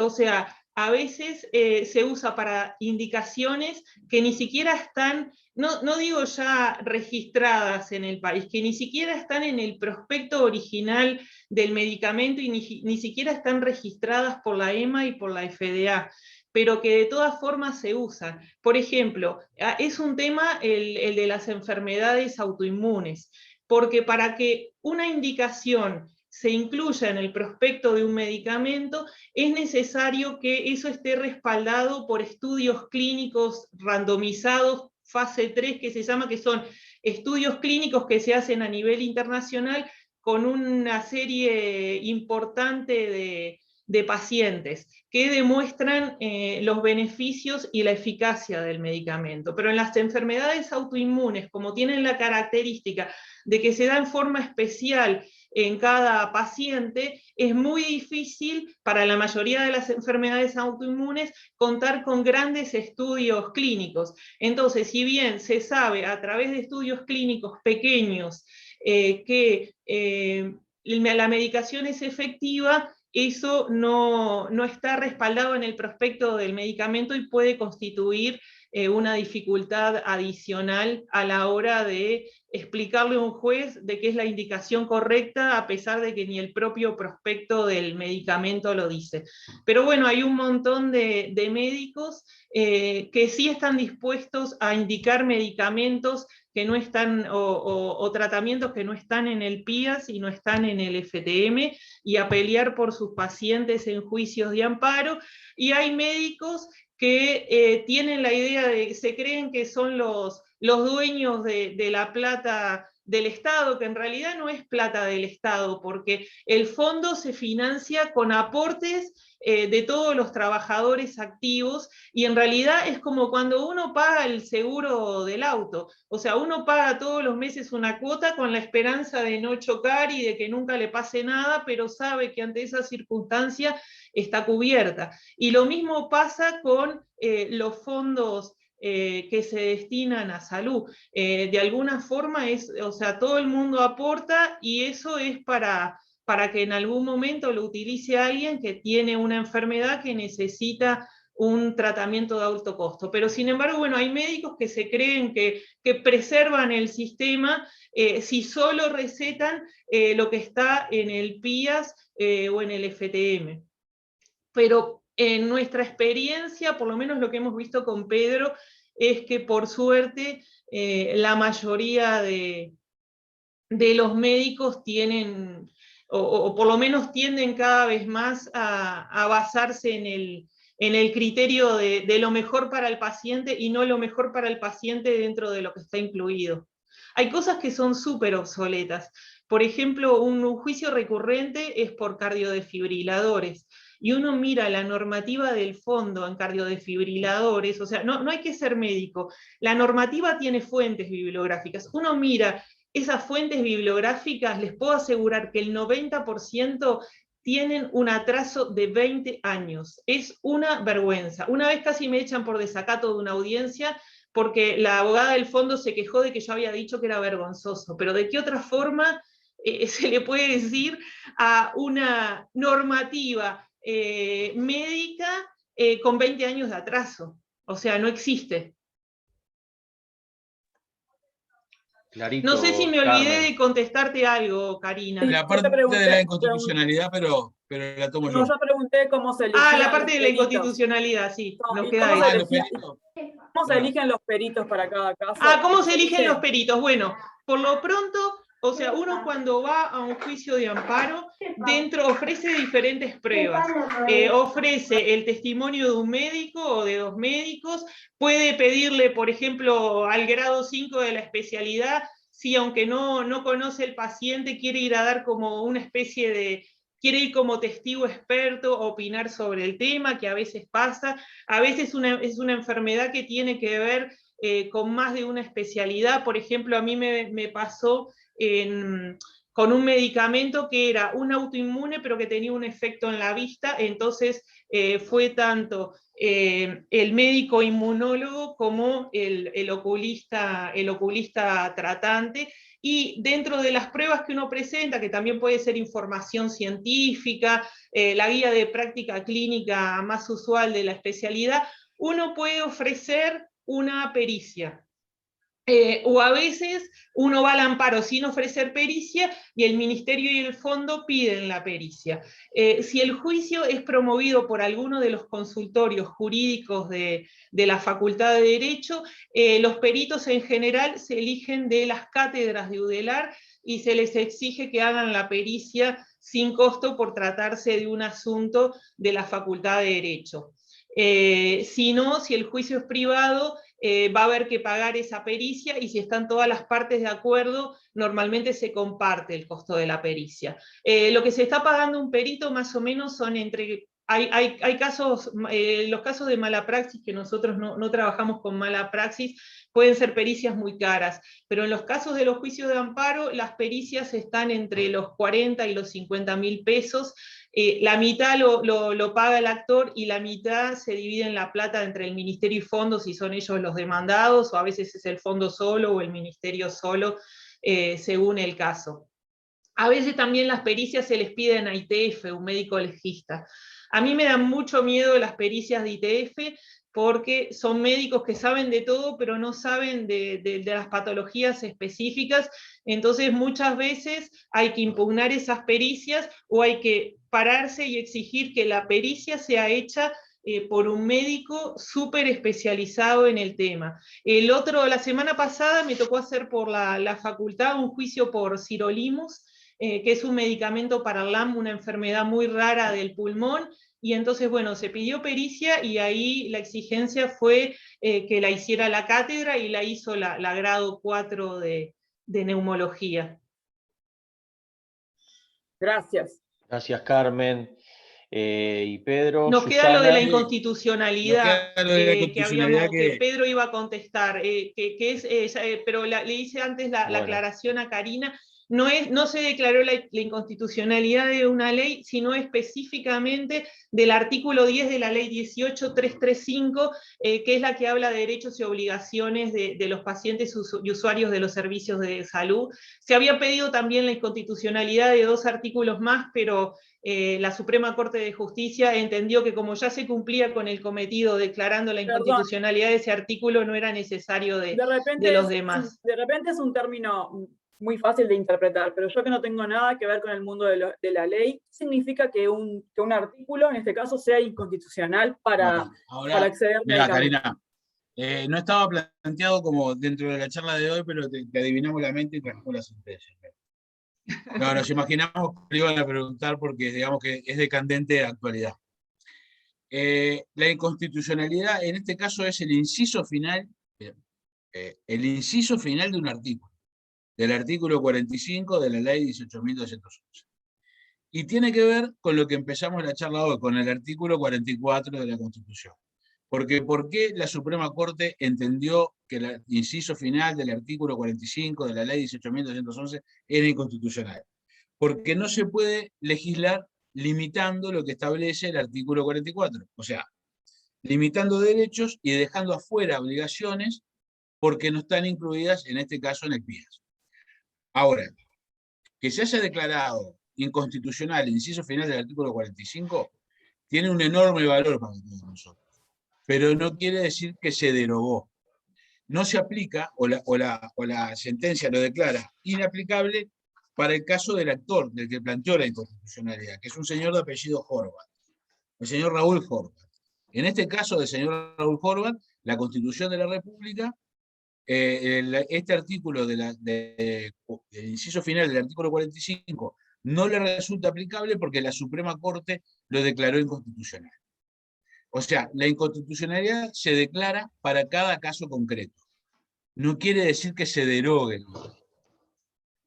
O sea, a veces se usa para indicaciones que ni siquiera están, no digo ya registradas en el país, que ni siquiera están en el prospecto original del medicamento y ni siquiera están registradas por la EMA y por la FDA, pero que de todas formas se usan. Por ejemplo, es un tema el de las enfermedades autoinmunes, porque para que una indicación se incluya en el prospecto de un medicamento, es necesario que eso esté respaldado por estudios clínicos randomizados, fase 3, que se llama, que son estudios clínicos que se hacen a nivel internacional con una serie importante de pacientes que demuestran los beneficios y la eficacia del medicamento. Pero en las enfermedades autoinmunes, como tienen la característica de que se da en forma especial en cada paciente, es muy difícil para la mayoría de las enfermedades autoinmunes contar con grandes estudios clínicos. Entonces, si bien se sabe a través de estudios clínicos pequeños que la medicación es efectiva, eso no está respaldado en el prospecto del medicamento y puede constituir una dificultad adicional a la hora de explicarle a un juez de qué es la indicación correcta, a pesar de que ni el propio prospecto del medicamento lo dice. Pero bueno, hay un montón de médicos que sí están dispuestos a indicar medicamentos que no están, o tratamientos que no están en el PIAS y no están en el FTM, y a pelear por sus pacientes en juicios de amparo, y hay médicos que tienen la idea de, se creen que son los dueños de la plata del Estado, que en realidad no es plata del Estado, porque el fondo se financia con aportes de todos los trabajadores activos, y en realidad es como cuando uno paga el seguro del auto, o sea, uno paga todos los meses una cuota con la esperanza de no chocar y de que nunca le pase nada, pero sabe que ante esa circunstancia está cubierta. Y lo mismo pasa con los fondos que se destinan a salud. De alguna forma o sea, todo el mundo aporta, y eso es para que en algún momento lo utilice alguien que tiene una enfermedad que necesita un tratamiento de alto costo. Pero sin embargo, bueno, hay médicos que se creen que preservan el sistema si solo recetan lo que está en el PIAS o en el FTM. pero en nuestra experiencia, por lo menos lo que hemos visto con Pedro, es que por suerte la mayoría de los médicos tienen, o por lo menos tienden cada vez más a basarse en el criterio de lo mejor para el paciente y no lo mejor para el paciente dentro de lo que está incluido. Hay cosas que son súper obsoletas. Por ejemplo, un juicio recurrente es por cardiodesfibriladores. Y uno mira la normativa del fondo en cardiodesfibriladores, o sea, no hay que ser médico. La normativa tiene fuentes bibliográficas. Uno mira esas fuentes bibliográficas, les puedo asegurar que el 90% tienen un atraso de 20 años. Es una vergüenza. Una vez casi me echan por desacato de una audiencia porque la abogada del fondo se quejó de que yo había dicho que era vergonzoso. Pero ¿de qué otra forma se le puede decir a una normativa médica con 20 años de atraso? O sea, no existe. Clarito, no sé si me olvidé Carmen. de contestarte algo, Karina. La parte de la inconstitucionalidad, pero la tomo yo. No, yo pregunté cómo se eligían. Ah, la parte de la peritos. inconstitucionalidad, sí. No, nos ¿y queda cómo eso. se ¿Cómo se eligen los peritos para cada caso? Ah, ¿cómo se eligen los peritos? Bueno, por lo pronto, o sea, uno cuando va a un juicio de amparo, dentro ofrece diferentes pruebas. Ofrece el testimonio de un médico o de 2 médicos, puede pedirle, por ejemplo, al grado 5 de la especialidad, si aunque no conoce el paciente, quiere ir a dar como una especie de... quiere ir como testigo experto a opinar sobre el tema, que a veces pasa. A veces es una enfermedad que tiene que ver con más de una especialidad. Por ejemplo, a mí me pasó con un medicamento que era un autoinmune, pero que tenía un efecto en la vista, entonces fue tanto el médico inmunólogo como el oculista tratante, y dentro de las pruebas que uno presenta, que también puede ser información científica, la guía de práctica clínica más usual de la especialidad, uno puede ofrecer una pericia. O a veces uno va al amparo sin ofrecer pericia y el ministerio y el fondo piden la pericia. Si el juicio es promovido por alguno de los consultorios jurídicos de la Facultad de Derecho, los peritos en general se eligen de las cátedras de UDELAR y se les exige que hagan la pericia sin costo por tratarse de un asunto de la Facultad de Derecho. Si no, si el juicio es privado, va a haber que pagar esa pericia, y si están todas las partes de acuerdo, normalmente se comparte el costo de la pericia. Lo que se está pagando un perito más o menos son entre... Hay casos, los casos de mala praxis, que nosotros no trabajamos con mala praxis, pueden ser pericias muy caras, pero en los casos de los juicios de amparo, las pericias están entre los 40 y los 50.000 pesos, la mitad lo paga el actor y la mitad se divide en la plata entre el ministerio y fondo, si son ellos los demandados, o a veces es el fondo solo o el ministerio solo, según el caso. A veces también las pericias se les piden a ITF, un médico legista. A mí me dan mucho miedo las pericias de ITF, porque son médicos que saben de todo, pero no saben de las patologías específicas, entonces muchas veces hay que impugnar esas pericias, o hay que pararse y exigir que la pericia sea hecha por un médico súper especializado en el tema. La semana pasada me tocó hacer por la facultad un juicio por sirolimus, que es un medicamento para el LAM, una enfermedad muy rara del pulmón, y entonces, bueno, se pidió pericia, y ahí la exigencia fue que la hiciera la cátedra, y la hizo la grado 4 de neumología. Gracias. Gracias, Carmen. Y Pedro, Nos Susana, queda lo de la inconstitucionalidad, que que Pedro iba a contestar, pero le hice antes la Bueno. aclaración a Karina. No se declaró la inconstitucionalidad de una ley, sino específicamente del artículo 10 de la ley 18.335, que es la que habla de derechos y obligaciones de los pacientes y usuarios de los servicios de salud. Se había pedido también la inconstitucionalidad de 2 artículos más, pero la Suprema Corte de Justicia entendió que como ya se cumplía con el cometido declarando la inconstitucionalidad de ese artículo, no era necesario de los demás. De repente es un término muy fácil de interpretar, pero yo que no tengo nada que ver con el mundo de la ley, significa que un artículo, en este caso, sea inconstitucional para acceder Mira, médicamente. Karina, no estaba planteado como dentro de la charla de hoy, pero te adivinamos la mente y trajimos la sentencia. No, nos imaginamos que le iban a preguntar porque digamos que es de candente actualidad. La inconstitucionalidad en este caso es el inciso final de un artículo, del artículo 45 de la ley 18.211. Y tiene que ver con lo que empezamos la charla hoy, con el artículo 44 de la Constitución. Porque ¿por qué la Suprema Corte entendió que el inciso final del artículo 45 de la ley 18.211 era inconstitucional? Porque no se puede legislar limitando lo que establece el artículo 44. O sea, limitando derechos y dejando afuera obligaciones porque no están incluidas, en este caso, en el PIAS. Ahora, que se haya declarado inconstitucional el inciso final del artículo 45 tiene un enorme valor para todos nosotros, pero no quiere decir que se derogó. No se aplica, o la sentencia lo declara inaplicable para el caso del actor, del que planteó la inconstitucionalidad, que es un señor de apellido Horvath, el señor Raúl Horvath. En este caso del señor Raúl Horvath, la Constitución de la República, este artículo del inciso final del artículo 45 no le resulta aplicable porque la Suprema Corte lo declaró inconstitucional. O sea, la inconstitucionalidad se declara para cada caso concreto. No quiere decir que se derogue.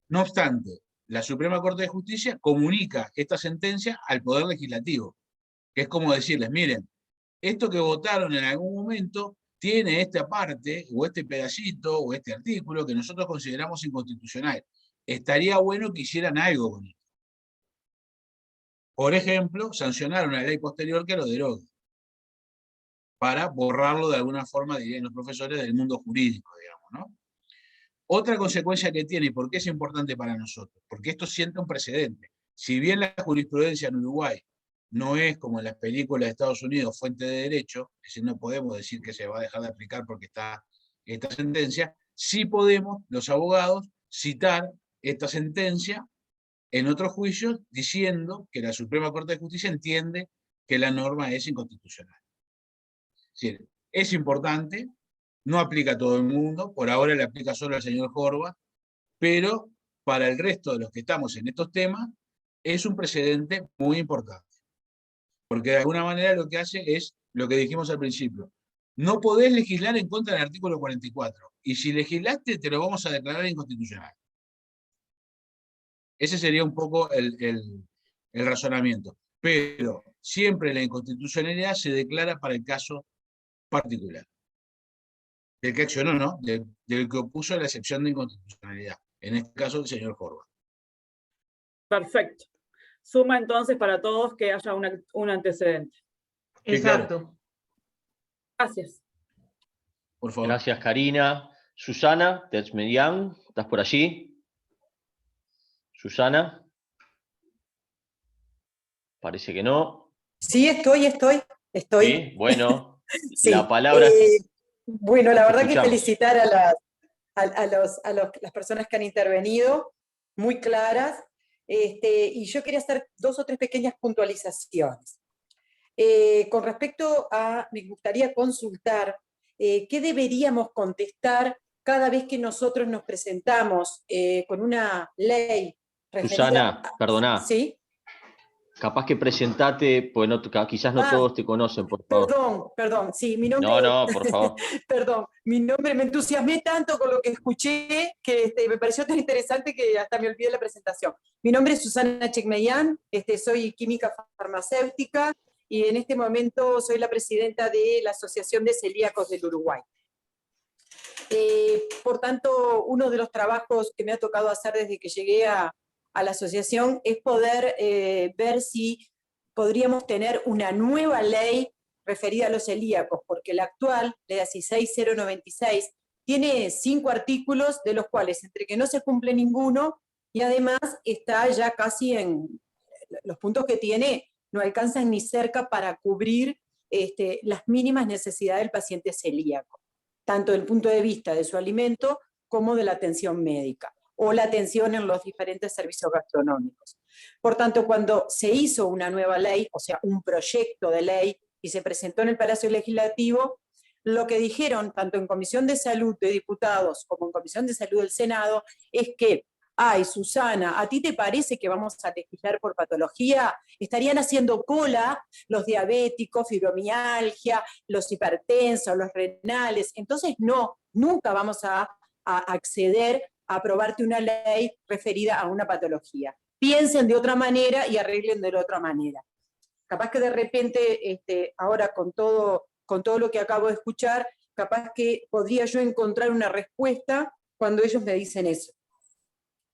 No obstante, la Suprema Corte de Justicia comunica esta sentencia al Poder Legislativo, que es como decirles, miren, esto que votaron en algún momento tiene esta parte, o este pedacito, o este artículo que nosotros consideramos inconstitucional. Estaría bueno que hicieran algo con esto. Por ejemplo, sancionar una ley posterior que lo derogue, para borrarlo de alguna forma, dirían los profesores, del mundo jurídico, digamos, ¿no? Otra consecuencia que tiene, y por qué es importante para nosotros, porque esto sienta un precedente. Si bien la jurisprudencia en Uruguay no es como en las películas de Estados Unidos, fuente de derecho, es decir, no podemos decir que se va a dejar de aplicar porque está esta sentencia, sí podemos, los abogados, citar esta sentencia en otros juicios diciendo que la Suprema Corte de Justicia entiende que la norma es inconstitucional. Es decir, es importante, no aplica a todo el mundo, por ahora le aplica solo al señor Horvath, pero para el resto de los que estamos en estos temas, es un precedente muy importante. Porque de alguna manera lo que hace es lo que dijimos al principio. No podés legislar en contra del artículo 44, y si legislaste te lo vamos a declarar inconstitucional. Ese sería un poco el razonamiento. Pero siempre la inconstitucionalidad se declara para el caso particular. Del que accionó, ¿no? Del que opuso la excepción de inconstitucionalidad. En este caso, el señor Horvath. Perfecto. Suma entonces para todos que haya un antecedente. Exacto. Gracias. Por favor. Gracias, Karina. Susana Tetzmedian, ¿estás por allí? Susana. Parece que no. Sí, estoy. Sí, bueno, Sí, la palabra. Bueno, la verdad que Escuchamos. felicitar a las personas que han intervenido, muy claras, y yo quería hacer 2 o 3 pequeñas puntualizaciones. Con respecto a, me gustaría consultar, ¿qué deberíamos contestar cada vez que nosotros nos presentamos con una ley referida Susana, a- perdoná. ¿Sí? Capaz que presentate, pues quizás no todos te conocen, por favor. Perdón, sí, mi nombre No, por favor. Perdón, mi nombre, me entusiasmé tanto con lo que escuché que me pareció tan interesante que hasta me olvidé la presentación. Mi nombre es Susana Chekmeyan, soy química farmacéutica y en este momento soy la presidenta de la Asociación de Celíacos del Uruguay. Por tanto, uno de los trabajos que me ha tocado hacer desde que llegué a la asociación es poder ver si podríamos tener una nueva ley referida a los celíacos, porque la actual, la 16096, tiene 5 artículos, de los cuales entre que no se cumple ninguno, y además está ya casi en los puntos que tiene, no alcanzan ni cerca para cubrir las mínimas necesidades del paciente celíaco, tanto desde el punto de vista de su alimento como de la atención médica. o la atención en los diferentes servicios gastronómicos. Por tanto, cuando se hizo una nueva ley, o sea, un proyecto de ley, y se presentó en el Palacio Legislativo, lo que dijeron tanto en Comisión de Salud de Diputados como en Comisión de Salud del Senado es que, ay, Susana, ¿a ti te parece que vamos a legislar por patología? Estarían haciendo cola los diabéticos, fibromialgia, los hipertensos, los renales. Entonces, no, nunca vamos a acceder a aprobarte una ley referida a una patología. Piensen de otra manera y arreglen de la otra manera. Capaz que de repente, ahora con todo lo que acabo de escuchar, capaz que podría yo encontrar una respuesta cuando ellos me dicen eso.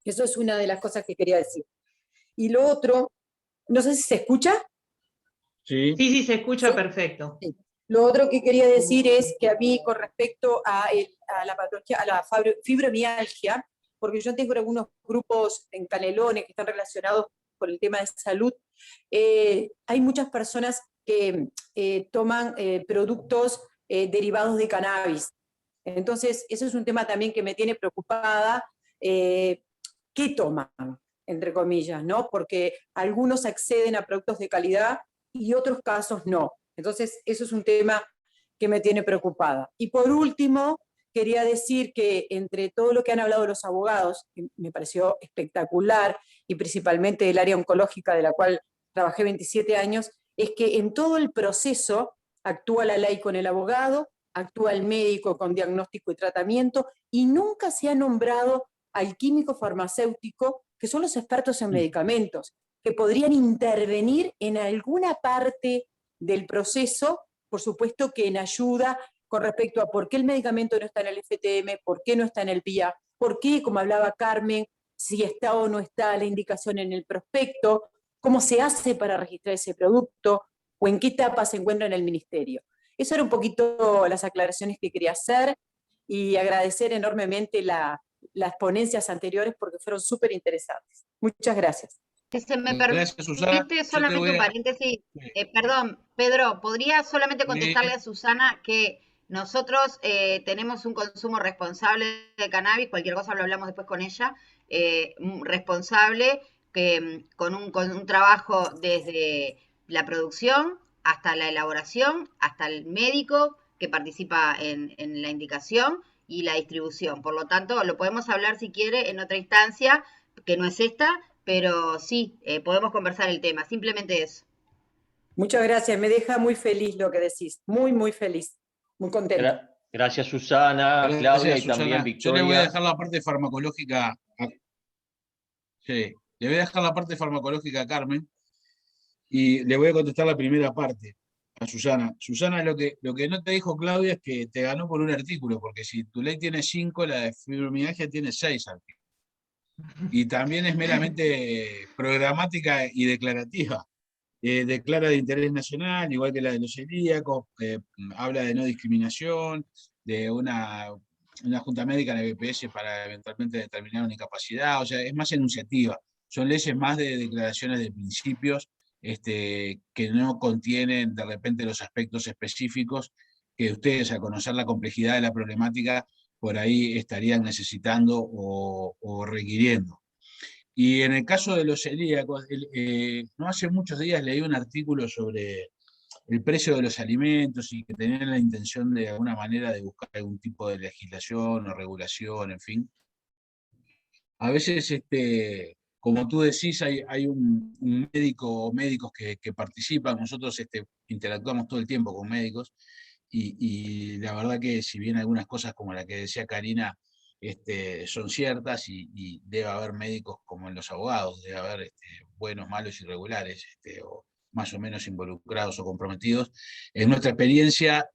Eso es una de las cosas que quería decir. Y lo otro, no sé si se escucha. Sí, sí, se escucha perfecto. Sí. Lo otro que quería decir es que a mí, con respecto a la patología, a la fibromialgia, porque yo tengo algunos grupos en Canelones que están relacionados con el tema de salud, hay muchas personas que toman productos derivados de cannabis. Entonces, eso es un tema también que me tiene preocupada. ¿Qué toman? Entre comillas, ¿no? Porque algunos acceden a productos de calidad y otros casos no. Entonces, eso es un tema que me tiene preocupada. Y por último, quería decir que entre todo lo que han hablado los abogados, que me pareció espectacular, y principalmente del área oncológica, de la cual trabajé 27 años, es que en todo el proceso actúa la ley con el abogado, actúa el médico con diagnóstico y tratamiento, y nunca se ha nombrado al químico farmacéutico, que son los expertos en medicamentos, que podrían intervenir en alguna parte del proceso, por supuesto que en ayuda con respecto a por qué el medicamento no está en el FTM, por qué no está en el PIA, por qué, como hablaba Carmen, si está o no está la indicación en el prospecto, cómo se hace para registrar ese producto, o en qué etapa se encuentra en el ministerio. Eso era un poquito las aclaraciones que quería hacer, y agradecer enormemente las ponencias anteriores porque fueron súper interesantes. Muchas gracias. Si se me Gracias, Susana. permite solamente un paréntesis, perdón, Pedro, ¿podría solamente contestarle a Susana que nosotros tenemos un consumo responsable de cannabis? Cualquier cosa lo hablamos después con ella, responsable, que con un trabajo desde la producción hasta la elaboración, hasta el médico que participa en la indicación y la distribución. Por lo tanto, lo podemos hablar si quiere en otra instancia, que no es esta, pero sí, podemos conversar el tema, simplemente eso. Muchas gracias, me deja muy feliz lo que decís, muy, muy feliz, muy contenta. Gracias, Susana, Gracias, Claudia, y Susana. también Yo Victoria. le voy a dejar la parte farmacológica. Sí, le voy a dejar la parte farmacológica a Carmen y le voy a contestar la primera parte a Susana. Susana, lo que no te dijo Claudia es que te ganó por un artículo, porque si tu ley tiene 5, la de fibromialgia tiene 6 artículos. Y también es meramente programática y declarativa. Declara de interés nacional, igual que la de los celíacos, habla de no discriminación, de una junta médica en el BPS para eventualmente determinar una incapacidad, o sea, es más enunciativa. Son leyes más de declaraciones de principios que no contienen de repente los aspectos específicos que ustedes, al conocer la complejidad de la problemática, por ahí estarían necesitando o requiriendo. Y en el caso de los celíacos, no hace muchos días leí un artículo sobre el precio de los alimentos y que tenían la intención de alguna manera de buscar algún tipo de legislación o regulación, en fin. A veces, como tú decís, hay un médico o médicos que participan, nosotros interactuamos todo el tiempo con médicos, y la verdad que si bien algunas cosas como la que decía Karina son ciertas, y debe haber médicos como en los abogados, debe haber buenos, malos, irregulares, o más o menos involucrados o comprometidos. En nuestra experiencia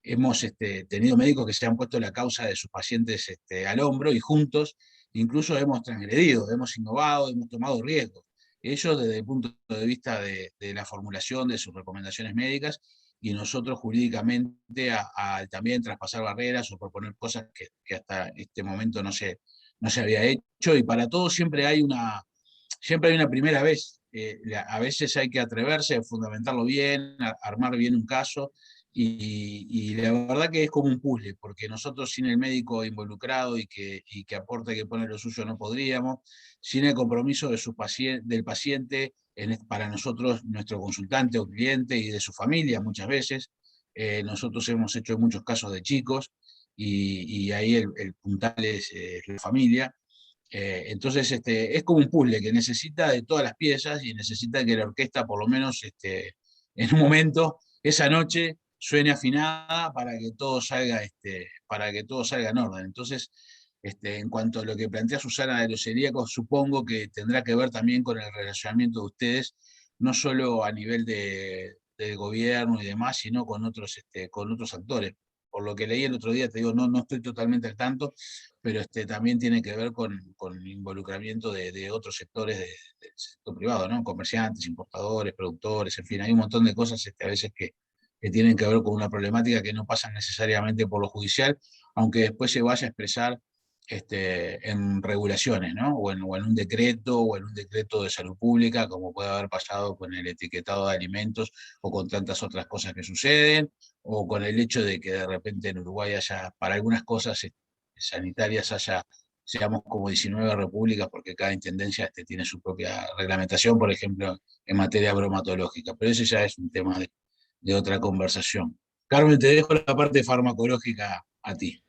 hemos tenido médicos que se han puesto la causa de sus pacientes al hombro, y juntos incluso hemos transgredido, hemos innovado, hemos tomado riesgos. Ellos desde el punto de vista de la formulación de sus recomendaciones médicas, y nosotros jurídicamente al también traspasar barreras o proponer cosas que hasta este momento no se había hecho, y para todo siempre hay una primera vez. A veces hay que atreverse a fundamentarlo bien, a armar bien un caso, Y la verdad que es como un puzzle, porque nosotros sin el médico involucrado y que aporte, que pone lo suyo, no podríamos, sin el compromiso de del paciente, para nosotros, nuestro consultante o cliente, y de su familia muchas veces. Nosotros hemos hecho muchos casos de chicos, y ahí el puntal es la familia. Entonces es como un puzzle que necesita de todas las piezas, y necesita que la orquesta, por lo menos en un momento, esa noche, suene afinada para que todo salga, en orden. Entonces, en cuanto a lo que plantea Susana de los celíacos, supongo que tendrá que ver también con el relacionamiento de ustedes, no solo a nivel del gobierno y demás, sino con otros actores. Por lo que leí el otro día, te digo, no estoy totalmente al tanto, pero también tiene que ver con el involucramiento de otros sectores del sector privado, ¿no? Comerciantes, importadores, productores, en fin, hay un montón de cosas a veces que tienen que ver con una problemática que no pasan necesariamente por lo judicial, aunque después se vaya a expresar en regulaciones, ¿no? O en un decreto, o en un decreto de salud pública, como puede haber pasado con el etiquetado de alimentos, o con tantas otras cosas que suceden, o con el hecho de que de repente en Uruguay haya, para algunas cosas sanitarias, seamos como 19 repúblicas, porque cada intendencia tiene su propia reglamentación, por ejemplo, en materia bromatológica, pero ese ya es un tema de otra conversación. Carmen, te dejo la parte farmacológica a ti.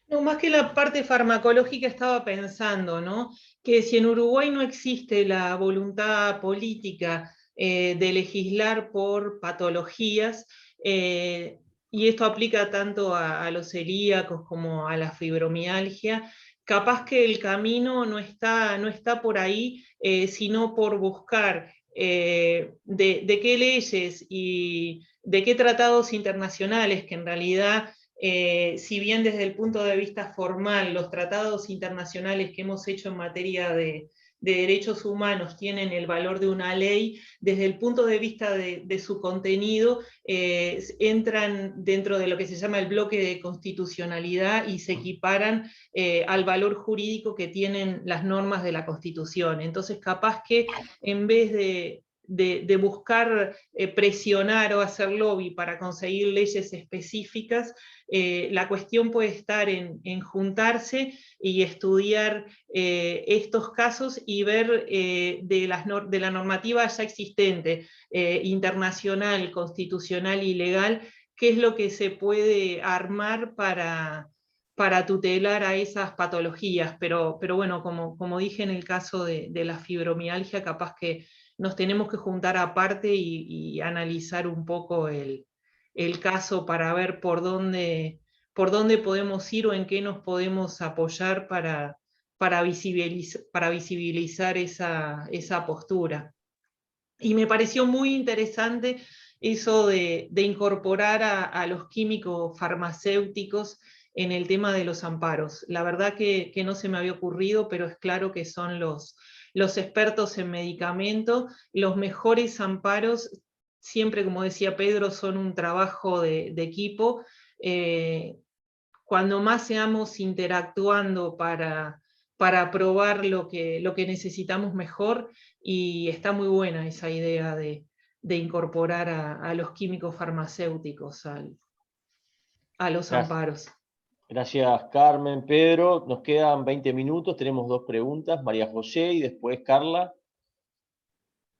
No, más que la parte farmacológica estaba pensando, ¿no? Que si en Uruguay no existe la voluntad política de legislar por patologías, y esto aplica tanto a los celíacos como a la fibromialgia, capaz que el camino no está por ahí, sino por buscar de qué leyes y de qué tratados internacionales, que en realidad, si bien desde el punto de vista formal los tratados internacionales que hemos hecho en materia de derechos humanos tienen el valor de una ley, desde el punto de vista de su contenido, entran dentro de lo que se llama el bloque de constitucionalidad y se equiparan al valor jurídico que tienen las normas de la Constitución. Entonces, capaz que en vez de buscar presionar o hacer lobby para conseguir leyes específicas, la cuestión puede estar en juntarse y estudiar estos casos y ver de la normativa ya existente, internacional, constitucional y legal, qué es lo que se puede armar para tutelar a esas patologías. Pero bueno, como dije en el caso de la fibromialgia, capaz que nos tenemos que juntar aparte y analizar un poco el caso para ver por dónde podemos ir o en qué nos podemos apoyar para visibilizar esa postura. Y me pareció muy interesante eso de incorporar a los químicos farmacéuticos en el tema de los amparos. La verdad que no se me había ocurrido, pero es claro que son los expertos en medicamento. Los mejores amparos, siempre, como decía Pedro, son un trabajo de equipo. Cuando más seamos interactuando para probar lo que necesitamos mejor, y está muy buena esa idea de incorporar a los químicos farmacéuticos a los amparos. Gracias, Carmen. Pedro, nos quedan 20 minutos, tenemos 2 preguntas, María José y después Carla.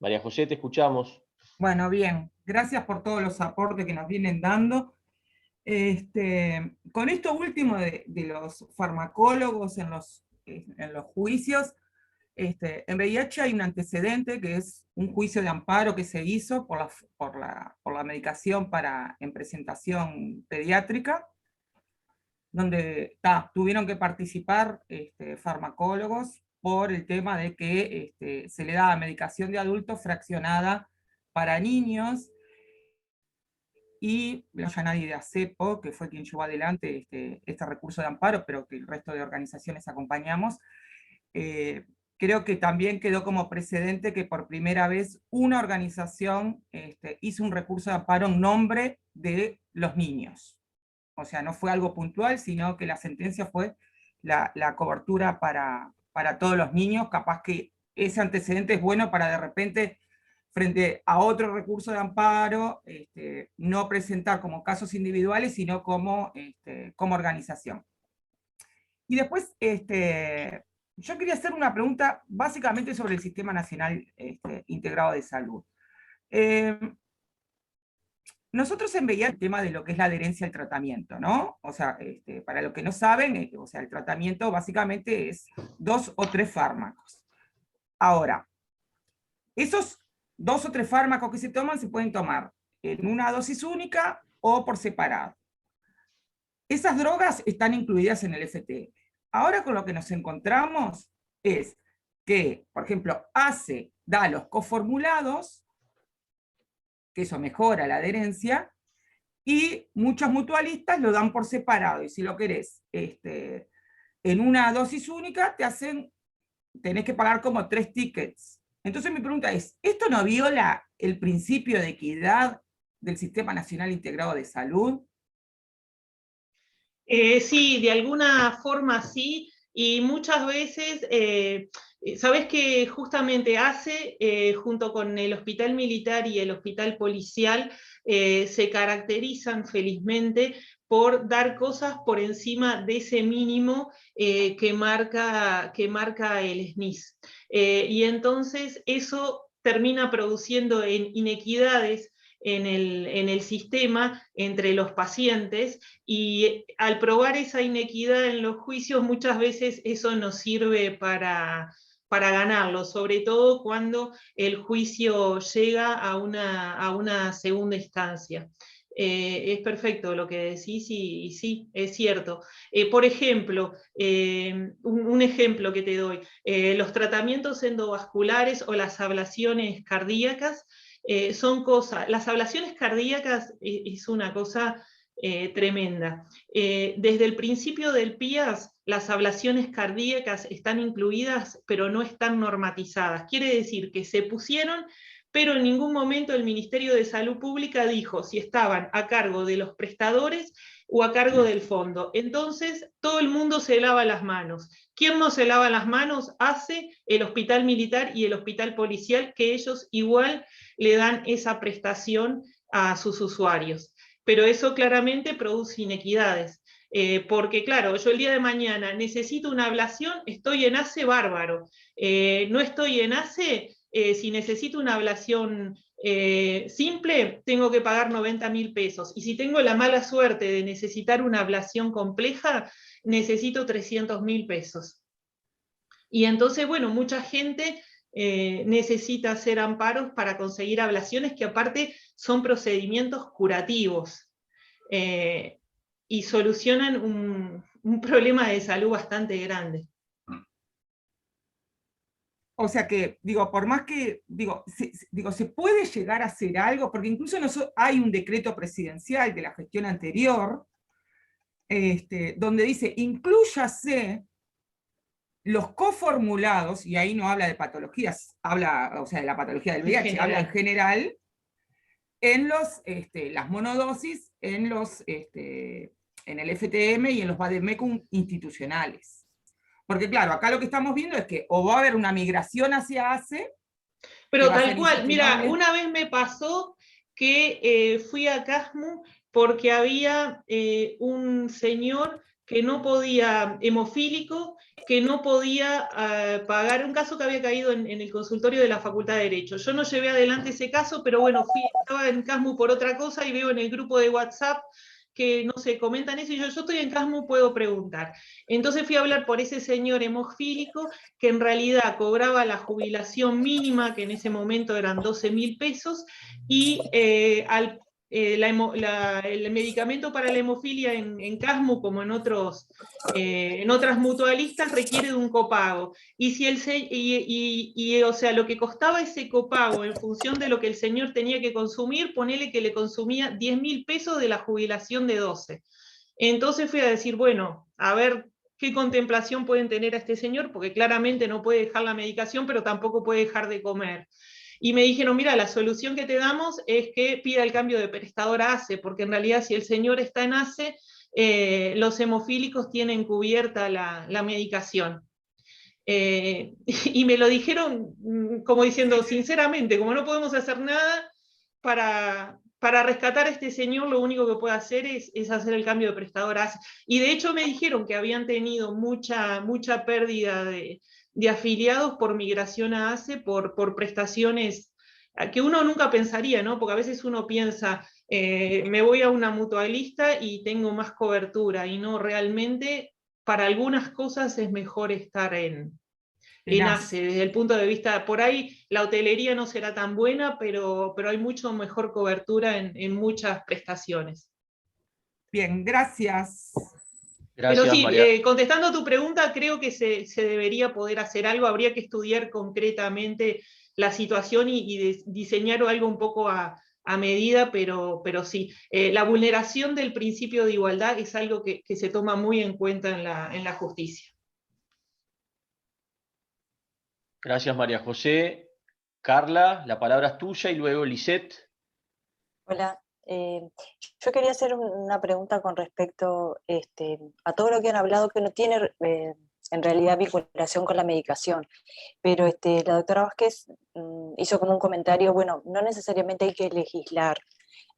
María José, te escuchamos. Bueno, bien, gracias por todos los aportes que nos vienen dando. Con esto último de los farmacólogos en los juicios, en VIH hay un antecedente que es un juicio de amparo que se hizo por la medicación en presentación pediátrica, donde tuvieron que participar farmacólogos por el tema de que se le daba medicación de adultos fraccionada para niños, y ya nadie de ACEPO, que fue quien llevó adelante este recurso de amparo, pero que el resto de organizaciones acompañamos, creo que también quedó como precedente que por primera vez una organización hizo un recurso de amparo en nombre de los niños. O sea, no fue algo puntual, sino que la sentencia fue la cobertura para todos los niños. Capaz que ese antecedente es bueno para de repente frente a otro recurso de amparo, no presentar como casos individuales, sino como organización. Y después, yo quería hacer una pregunta básicamente sobre el Sistema Nacional Integrado de Salud. Nosotros en VIH el tema de lo que es la adherencia al tratamiento, ¿no? O sea, para los que no saben, o sea, el tratamiento básicamente es 2 o 3 fármacos. Ahora, esos 2 o 3 fármacos que se toman se pueden tomar en una dosis única o por separado. Esas drogas están incluidas en el FTM. Ahora con lo que nos encontramos es que, por ejemplo, ACE da los coformulados, que eso mejora la adherencia, y muchos mutualistas lo dan por separado, y si lo querés en una dosis única, tenés que pagar como 3 tickets. Entonces mi pregunta es, ¿esto no viola el principio de equidad del Sistema Nacional Integrado de Salud? Sí, de alguna forma sí, y muchas veces, sabés que justamente ACE, junto con el Hospital Militar y el Hospital Policial, se caracterizan felizmente por dar cosas por encima de ese mínimo que marca el SNIS. Y entonces eso termina produciendo inequidades en el sistema entre los pacientes, y al probar esa inequidad en los juicios muchas veces eso nos sirve para ganarlo, sobre todo cuando el juicio llega a una segunda instancia. Es perfecto lo que decís, y sí, es cierto. Por ejemplo, un ejemplo que te doy, los tratamientos endovasculares o las ablaciones cardíacas son cosas, las ablaciones cardíacas es una cosa tremenda. Desde el principio del PIAS, las ablaciones cardíacas están incluidas, pero no están normatizadas. Quiere decir que se pusieron, pero en ningún momento el Ministerio de Salud Pública dijo si estaban a cargo de los prestadores o a cargo del fondo. Entonces, todo el mundo se lava las manos. ¿Quién no se lava las manos? ACE, el Hospital Militar y el Hospital Policial, que ellos igual le dan esa prestación a sus usuarios. Pero eso claramente produce inequidades. Porque claro, yo el día de mañana necesito una ablación, estoy en ACE, bárbaro. No estoy en ACE, si necesito una ablación simple, tengo que pagar 90.000 pesos. Y si tengo la mala suerte de necesitar una ablación compleja, necesito 300.000 pesos. Y entonces, bueno, mucha gente necesita hacer amparos para conseguir ablaciones, que aparte son procedimientos curativos. Y solucionan un problema de salud bastante grande. O sea que, digo, por más que, se puede llegar a hacer algo, porque incluso hay un decreto presidencial de la gestión anterior, donde dice, inclúyase los coformulados, y ahí no habla de patologías, habla, o sea, de la patología del VIH, habla en general, en las monodosis, en el FTM y en los vademecum institucionales. Porque claro, acá lo que estamos viendo es que o va a haber una migración hacia ACE, pero tal cual, mira, una vez me pasó que fui a CASMU porque había un señor que no podía, hemofílico, que no podía pagar, un caso que había caído en el consultorio de la Facultad de Derecho. Yo no llevé adelante ese caso, pero bueno, estaba en CASMU por otra cosa y veo en el grupo de WhatsApp que, no sé, comentan eso, y yo estoy en CASMU, puedo preguntar. Entonces fui a hablar por ese señor hemofílico, que en realidad cobraba la jubilación mínima, que en ese momento eran 12.000 pesos, y el medicamento para la hemofilia en CASMU, como en otras mutualistas, requiere de un copago. Y si o sea, lo que costaba ese copago en función de lo que el señor tenía que consumir, ponele que le consumía 10.000 pesos de la jubilación de 12. Entonces fui a decir, bueno, a ver qué contemplación pueden tener a este señor, porque claramente no puede dejar la medicación, pero tampoco puede dejar de comer. Y me dijeron, mira, la solución que te damos es que pida el cambio de prestador a ACE, porque en realidad si el señor está en ACE, los hemofílicos tienen cubierta la medicación. Y me lo dijeron como diciendo, sinceramente, como no podemos hacer nada para rescatar a este señor, lo único que puede hacer es hacer el cambio de prestador ACE. Y de hecho me dijeron que habían tenido mucha pérdida de afiliados por migración a ACE, por prestaciones que uno nunca pensaría, ¿no? Porque a veces uno piensa, me voy a una mutualista y tengo más cobertura, y no, realmente para algunas cosas es mejor estar en ACE, desde el punto de vista, por ahí la hotelería no será tan buena, pero hay mucho mejor cobertura en muchas prestaciones. Bien, gracias. Pero sí, María. contestando a tu pregunta, creo que se debería poder hacer algo, habría que estudiar concretamente la situación y diseñar algo un poco a medida, pero sí. La vulneración del principio de igualdad es algo que se toma muy en cuenta en la justicia. Gracias, María José. Carla, la palabra es tuya, y luego Lisette. Hola, yo quería hacer una pregunta con respecto a todo lo que han hablado, que no tiene en realidad vinculación con la medicación, pero la doctora Vázquez hizo como un comentario, bueno, no necesariamente hay que legislar.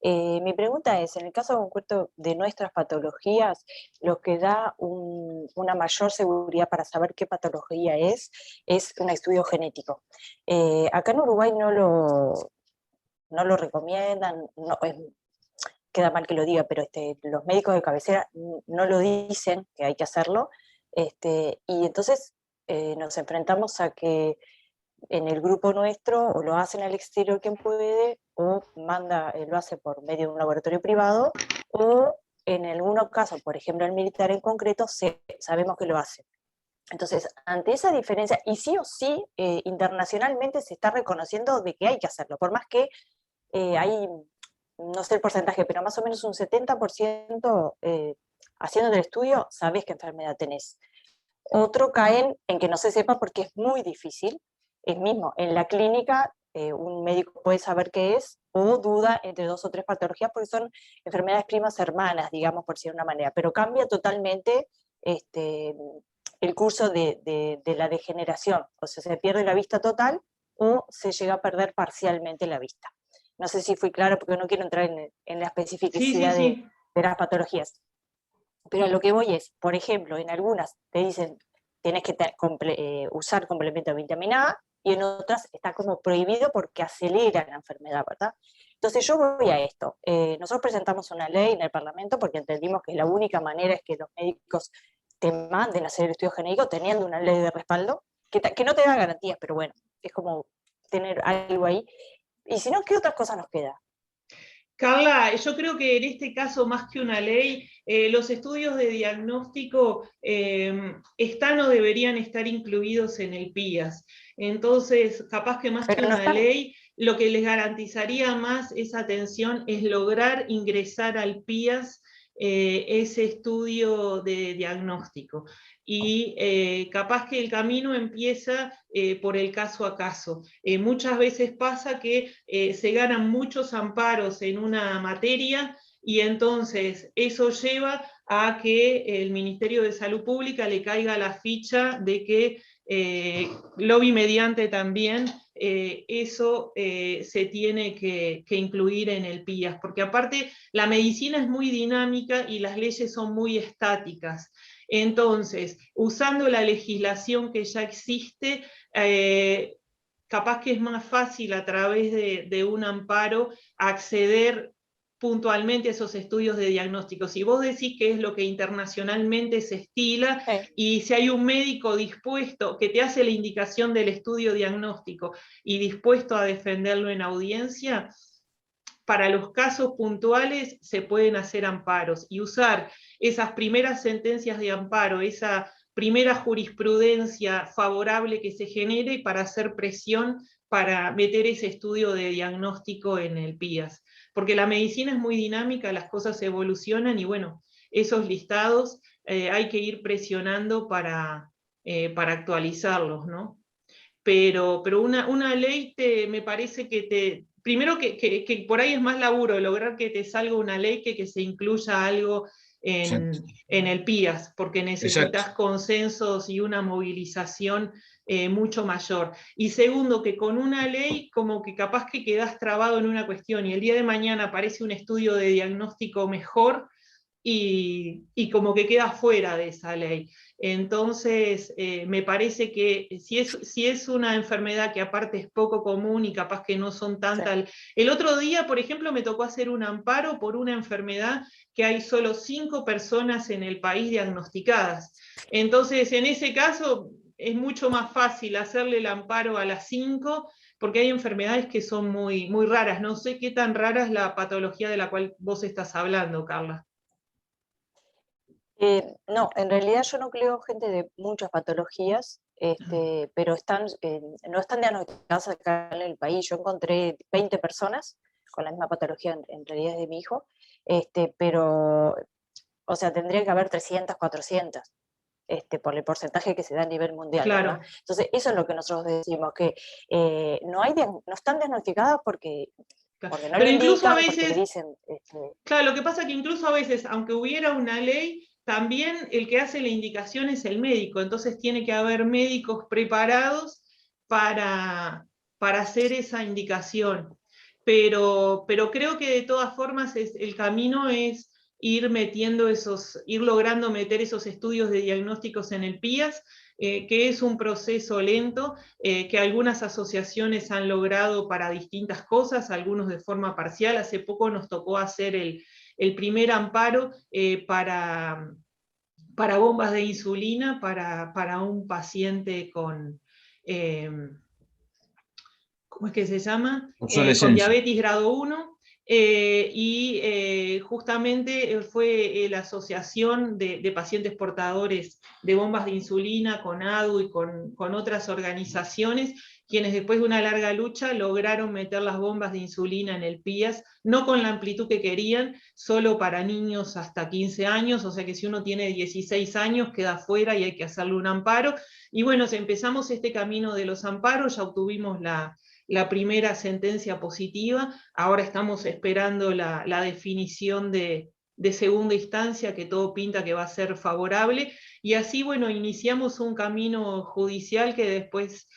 Mi pregunta es, en el caso concreto de nuestras patologías, lo que da una mayor seguridad para saber qué patología es un estudio genético. Acá en Uruguay no lo recomiendan, queda mal que lo diga, pero los médicos de cabecera no lo dicen que hay que hacerlo, y entonces nos enfrentamos a que en el grupo nuestro o lo hacen al exterior quien puede, o lo hace por medio de un laboratorio privado, o en algunos casos, por ejemplo el militar en concreto, sabemos que lo hace. Entonces, ante esa diferencia, y sí o sí, internacionalmente se está reconociendo de que hay que hacerlo, por más que hay, no sé el porcentaje, pero más o menos un 70% haciendo el estudio, sabés qué enfermedad tenés. Otro caen en que no se sepa porque es muy difícil. Es mismo, en la clínica un médico puede saber qué es, o duda entre 2 o 3 patologías, porque son enfermedades primas hermanas, digamos, por decir de una manera, pero cambia totalmente el curso de la degeneración, o sea, se pierde la vista total o se llega a perder parcialmente la vista. No sé si fui claro, porque no quiero entrar en la especificidad Sí. de las patologías. Pero a lo que voy es, por ejemplo, en algunas te dicen tienes que usar complemento de vitamina A, y en otras está como prohibido porque acelera la enfermedad, ¿verdad? Entonces yo voy a esto. Nosotros presentamos una ley en el Parlamento porque entendimos que la única manera es que los médicos te manden a hacer el estudio genético teniendo una ley de respaldo, que no te da garantías, pero bueno, es como tener algo ahí. Y si no, ¿qué otras cosas nos queda? Carla, yo creo que en este caso, más que una ley, los estudios de diagnóstico están o deberían estar incluidos en el PIAS. Entonces, capaz que más que una ley, lo que les garantizaría más esa atención es lograr ingresar al PIAS ese estudio de diagnóstico. Y capaz que el camino empieza por el caso a caso. Muchas veces pasa que se ganan muchos amparos en una materia, y entonces eso lleva a que el Ministerio de Salud Pública le caiga la ficha de que lobby mediante también eso se tiene que incluir en el PIAS, porque aparte la medicina es muy dinámica y las leyes son muy estáticas. Entonces, usando la legislación que ya existe, capaz que es más fácil a través de un amparo acceder puntualmente a esos estudios de diagnóstico. Si vos decís que es lo que internacionalmente se estila, y si hay un médico dispuesto, que te hace la indicación del estudio diagnóstico y dispuesto a defenderlo en audiencia, para los casos puntuales se pueden hacer amparos, y usar esas primeras sentencias de amparo, esa primera jurisprudencia favorable que se genere para hacer presión para meter ese estudio de diagnóstico en el PIAS. Porque la medicina es muy dinámica, las cosas evolucionan, y bueno, esos listados hay que ir presionando para actualizarlos, ¿no? Pero una ley me parece que primero que por ahí es más laburo lograr que te salga una ley que se incluya algo en el PIAS, porque necesitas consensos y una movilización mucho mayor. Y segundo, que con una ley como que capaz que quedás trabado en una cuestión y el día de mañana aparece un estudio de diagnóstico mejor y como que queda fuera de esa ley. Entonces, me parece que si es una enfermedad que aparte es poco común y capaz que no son tantas... El otro día, por ejemplo, me tocó hacer un amparo por una enfermedad que hay solo 5 personas en el país diagnosticadas. Entonces, en ese caso, es mucho más fácil hacerle el amparo a las 5, porque hay enfermedades que son muy, muy raras. No sé qué tan rara es la patología de la cual vos estás hablando, Carla. No, en realidad yo nucleo gente de muchas patologías, pero no están diagnosticadas acá en el país. Yo encontré 20 personas con la misma patología, en realidad es de mi hijo, pero, o sea, tendría que haber 300, 400. Por el porcentaje que se da a nivel mundial. Claro. ¿Verdad? Entonces, eso es lo que nosotros decimos, que no están diagnosticadas porque no pero lo incluso indican, a veces, porque dicen... Claro, lo que pasa es que incluso a veces, aunque hubiera una ley, también el que hace la indicación es el médico, entonces tiene que haber médicos preparados para hacer esa indicación. Pero creo que de todas formas el camino es ir logrando meter esos estudios de diagnósticos en el PIAS, que es un proceso lento, que algunas asociaciones han logrado para distintas cosas, algunos de forma parcial. Hace poco nos tocó hacer el primer amparo para bombas de insulina para un paciente con... ¿cómo es que se llama? Con diabetes grado 1, justamente fue la Asociación de Pacientes Portadores de Bombas de Insulina, con ADU y con otras organizaciones, quienes después de una larga lucha lograron meter las bombas de insulina en el PIAS, no con la amplitud que querían, solo para niños hasta 15 años, o sea que si uno tiene 16 años queda fuera y hay que hacerle un amparo. Y bueno, empezamos este camino de los amparos, ya obtuvimos la primera sentencia positiva, ahora estamos esperando la definición de segunda instancia, que todo pinta que va a ser favorable, y así, bueno, iniciamos un camino judicial que después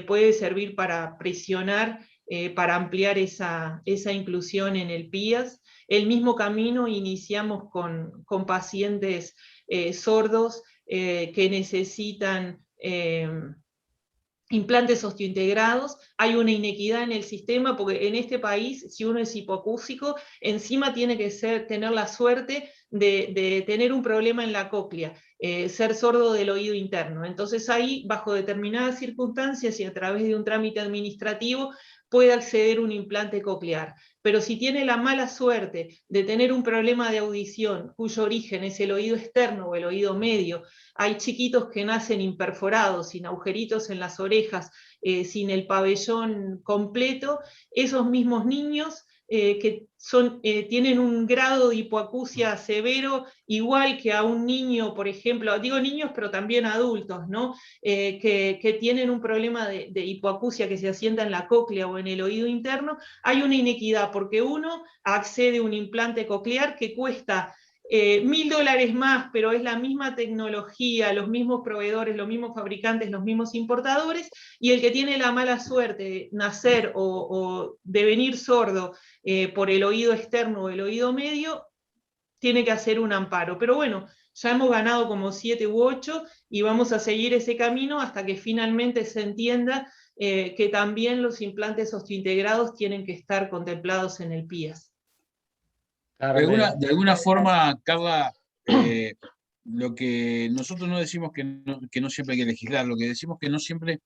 puede servir para presionar, para ampliar esa inclusión en el PIAS. El mismo camino iniciamos con pacientes sordos que necesitan implantes osteointegrados. Hay una inequidad en el sistema porque en este país, si uno es hipoacúsico, encima tiene que tener la suerte de tener un problema en la cóclea, ser sordo del oído interno. Entonces ahí, bajo determinadas circunstancias y a través de un trámite administrativo, puede acceder a un implante coclear. Pero si tiene la mala suerte de tener un problema de audición cuyo origen es el oído externo o el oído medio, hay chiquitos que nacen imperforados, sin agujeritos en las orejas, sin el pabellón completo, esos mismos niños que tienen un grado de hipoacusia severo, igual que a un niño, por ejemplo, digo niños, pero también adultos, ¿no? Que tienen un problema de hipoacusia que se asienta en la cóclea o en el oído interno, hay una inequidad, porque uno accede a un implante coclear que cuesta $1000 más, pero es la misma tecnología, los mismos proveedores, los mismos fabricantes, los mismos importadores, y el que tiene la mala suerte de nacer o devenir sordo por el oído externo o el oído medio, tiene que hacer un amparo. Pero bueno, ya hemos ganado como 7 u 8 y vamos a seguir ese camino hasta que finalmente se entienda que también los implantes osteointegrados tienen que estar contemplados en el PIAS. De alguna forma, Carla, lo que nosotros no decimos que no siempre hay que legislar, lo que decimos que no siempre,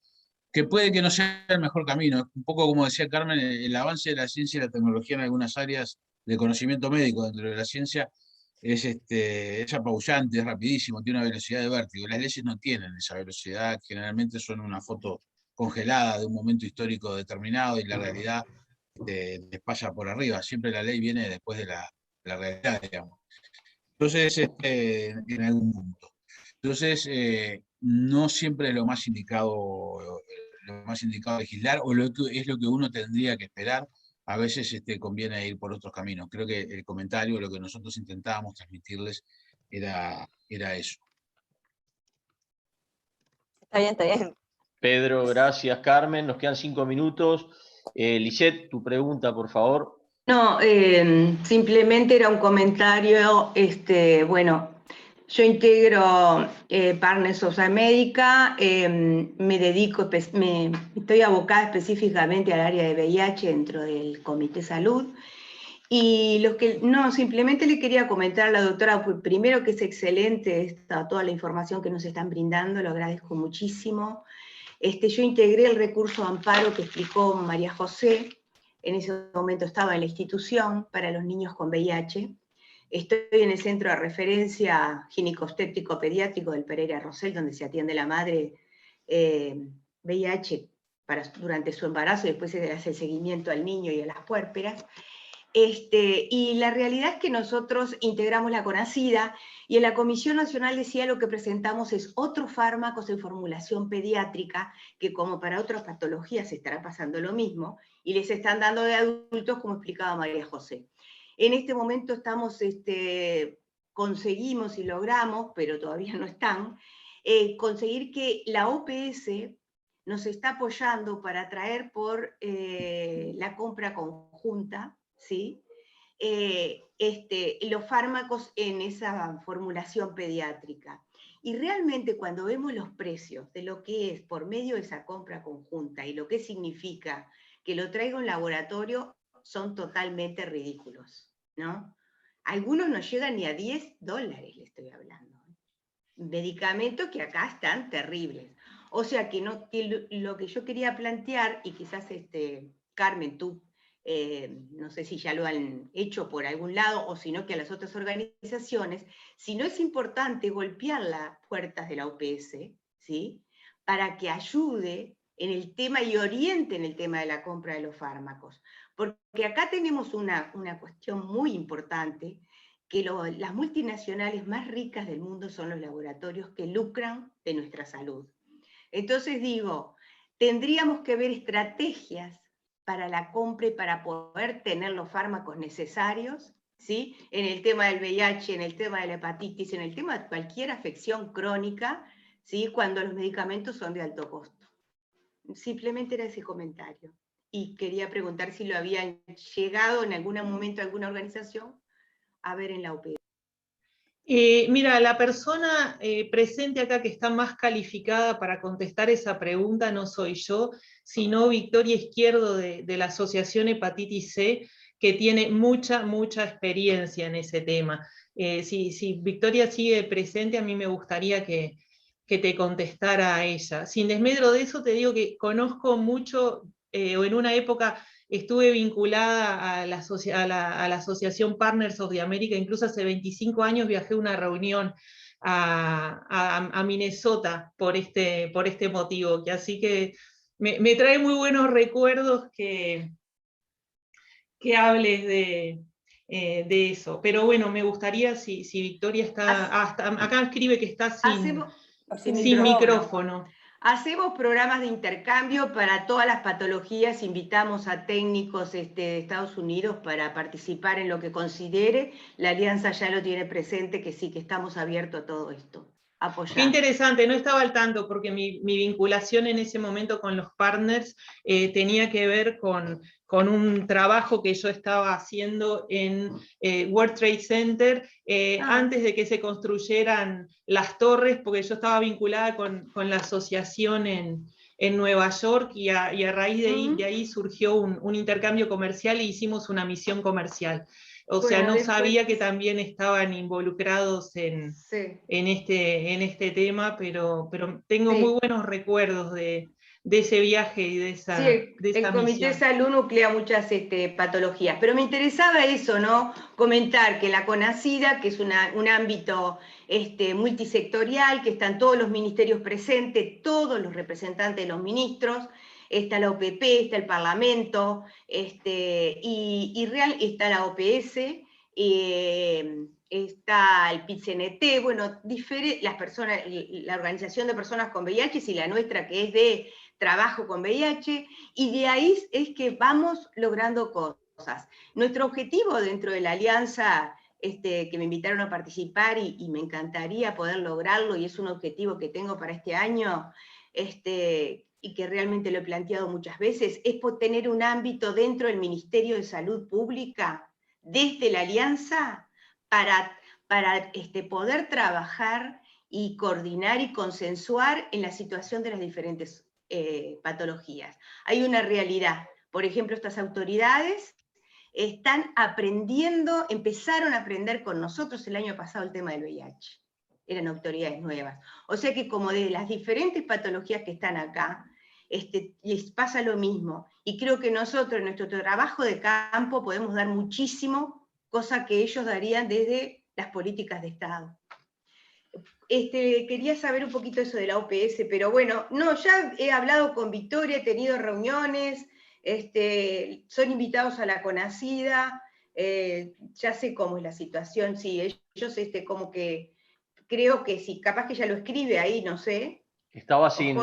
que puede que no sea el mejor camino. Un poco como decía Carmen, el avance de la ciencia y la tecnología en algunas áreas de conocimiento médico dentro de la ciencia es apabullante, es rapidísimo, tiene una velocidad de vértigo. Las leyes no tienen esa velocidad, generalmente son una foto congelada de un momento histórico determinado y la realidad les pasa por arriba. Siempre la ley viene después de la realidad, digamos. Entonces, en algún punto. Entonces, no siempre es lo más indicado legislar, o es lo que uno tendría que esperar. A veces conviene ir por otros caminos. Creo que el comentario, lo que nosotros intentábamos transmitirles, era eso. Está bien, está bien. Pedro, gracias. Carmen, nos quedan 5 minutos. Lisette, tu pregunta, por favor. No, simplemente era un comentario, bueno, yo integro Partners of America, me dedico, estoy abocada específicamente al área de VIH dentro del Comité Salud, y simplemente le quería comentar a la doctora, pues, primero que es excelente toda la información que nos están brindando, lo agradezco muchísimo. Yo integré el recurso de amparo que explicó María José. En ese momento estaba en la institución para los niños con VIH. Estoy en el centro de referencia ginecobstétrico pediátrico del Pereira Rosell, donde se atiende la madre VIH durante su embarazo y después se hace el seguimiento al niño y a las puérperas. Y la realidad es que nosotros integramos la CONACIDA y en la Comisión Nacional de SIDA lo que presentamos es otros fármacos en formulación pediátrica que, como para otras patologías, estará pasando lo mismo y les están dando de adultos, como explicaba María José. En este momento conseguimos y logramos, pero todavía no están, conseguir que la OPS nos está apoyando para traer por la compra conjunta, ¿sí? Los fármacos en esa formulación pediátrica. Y realmente cuando vemos los precios de lo que es por medio de esa compra conjunta y lo que significa que lo traiga un laboratorio, son totalmente ridículos, ¿no? Algunos no llegan ni a $10, le estoy hablando. Medicamentos que acá están terribles. O sea que lo que yo quería plantear, y quizás Carmen, tú no sé si ya lo han hecho por algún lado, o si no que a las otras organizaciones, si no es importante golpear las puertas de la OPS, ¿sí? Para que ayude en el tema y oriente en el tema de la compra de los fármacos. Porque acá tenemos una cuestión muy importante, que las multinacionales más ricas del mundo son los laboratorios que lucran de nuestra salud. Entonces digo, tendríamos que ver estrategias para la compra y para poder tener los fármacos necesarios, ¿sí? En el tema del VIH, en el tema de la hepatitis, en el tema de cualquier afección crónica, ¿sí? Cuando los medicamentos son de alto costo. Simplemente era ese comentario. Y quería preguntar si lo habían llegado en algún momento a alguna organización a ver en la OPS. Mira, la persona presente acá que está más calificada para contestar esa pregunta no soy yo, sino Victoria Izquierdo de la Asociación Hepatitis C, que tiene mucha experiencia en ese tema. Si Victoria sigue presente, a mí me gustaría que te contestara a ella. Sin desmedro de eso, te digo que conozco mucho, o en una época estuve vinculada a la Asociación Partners of America, incluso hace 25 años viajé a una reunión a Minnesota por este motivo, que así que me trae muy buenos recuerdos que hables de eso. Pero bueno, me gustaría si Victoria está... acá escribe que está sin micrófono. Hacemos programas de intercambio para todas las patologías, invitamos a técnicos de Estados Unidos para participar en lo que considere. La Alianza ya lo tiene presente, que sí, que estamos abiertos a todo esto. Apoyar. Qué interesante, no estaba al tanto, porque mi vinculación en ese momento con los partners tenía que ver con un trabajo que yo estaba haciendo en World Trade Center antes de que se construyeran las torres, porque yo estaba vinculada con la asociación en Nueva York y a raíz de ahí surgió un intercambio comercial e hicimos una misión comercial. O sea, no sabía que también estaban involucrados en este tema, pero tengo muy buenos recuerdos de ese viaje y de esa el Comité de Salud nuclea muchas patologías, pero me interesaba eso, ¿no? Comentar que la CONACIDA, que es un ámbito multisectorial, que están todos los ministerios presentes, todos los representantes de los ministros, está la OPP, está el Parlamento, está la OPS, está el PIT-CNT, bueno, la Organización de Personas con VIH y la nuestra que es de trabajo con VIH, y de ahí es que vamos logrando cosas. Nuestro objetivo dentro de la alianza que me invitaron a participar y me encantaría poder lograrlo, y es un objetivo que tengo para este año, y que realmente lo he planteado muchas veces, es tener un ámbito dentro del Ministerio de Salud Pública, desde la Alianza, para poder trabajar y coordinar y consensuar en la situación de las diferentes patologías. Hay una realidad, por ejemplo, estas autoridades están aprendiendo, empezaron a aprender con nosotros el año pasado el tema del VIH, eran autoridades nuevas. O sea que como de las diferentes patologías que están acá, les pasa lo mismo, y creo que nosotros en nuestro trabajo de campo podemos dar muchísimo, cosa que ellos darían desde las políticas de Estado. Quería saber un poquito eso de la OPS, pero bueno, no, ya he hablado con Victoria, he tenido reuniones, son invitados a la CONACIDA, ya sé cómo es la situación, sí, ellos como que, creo que sí, capaz que ya lo escribe ahí, no sé. Estaba sin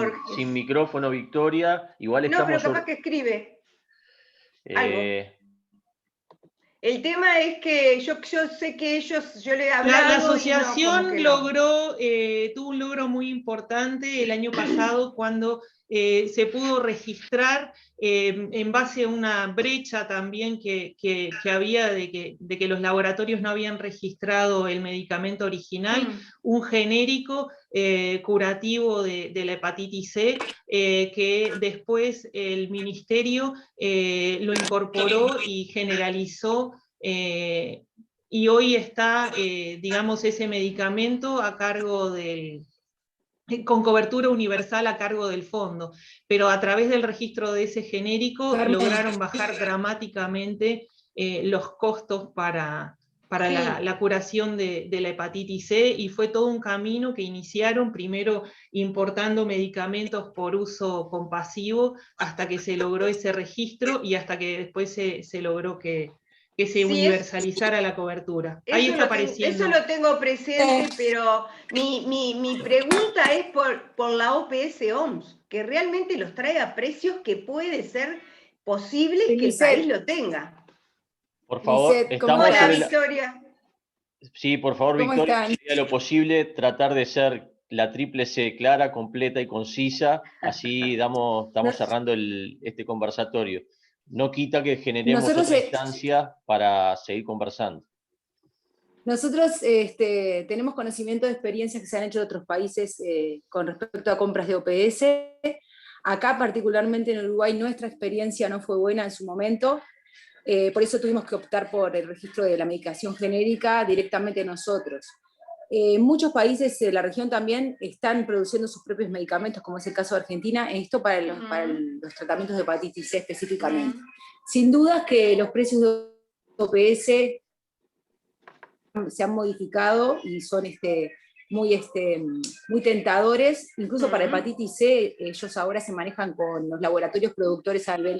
micrófono, Victoria, igual No, estamos... pero capaz que escribe algo. El tema es que yo sé que ellos, yo le he hablado... La asociación y no, logró, tuvo un logro muy importante el año pasado cuando se pudo registrar en base a una brecha también que había de que los laboratorios no habían registrado el medicamento original, un genérico curativo de la hepatitis C, que después el ministerio lo incorporó y generalizó, y hoy está, digamos, ese medicamento a cargo con cobertura universal a cargo del fondo, pero a través del registro de ese genérico lograron bajar dramáticamente los costos para Sí. la curación de la hepatitis C, y fue todo un camino que iniciaron primero importando medicamentos por uso compasivo hasta que se logró ese registro y hasta que después se logró que se universalizara la cobertura. Ahí está apareciendo. Eso lo tengo presente, pero mi pregunta es por la OPS OMS, que realmente los trae a precios que puede ser posible que el país lo tenga. Por favor, estamos Hola, sobre Victoria. Sí, por favor, ¿Cómo Victoria, están? sería lo posible tratar de ser la triple C clara, completa y concisa, así estamos cerrando este conversatorio. No quita que generemos Nosotros, otra instancia para seguir conversando. Nosotros tenemos conocimiento de experiencias que se han hecho en otros países con respecto a compras de OPS. Acá, particularmente en Uruguay, nuestra experiencia no fue buena en su momento. Por eso tuvimos que optar por el registro de la medicación genérica directamente nosotros. Muchos países de la región también están produciendo sus propios medicamentos, como es el caso de Argentina, esto para los tratamientos de hepatitis C específicamente. Sin duda que los precios de OPS se han modificado y son muy tentadores, incluso para hepatitis C, ellos ahora se manejan con los laboratorios productores a nivel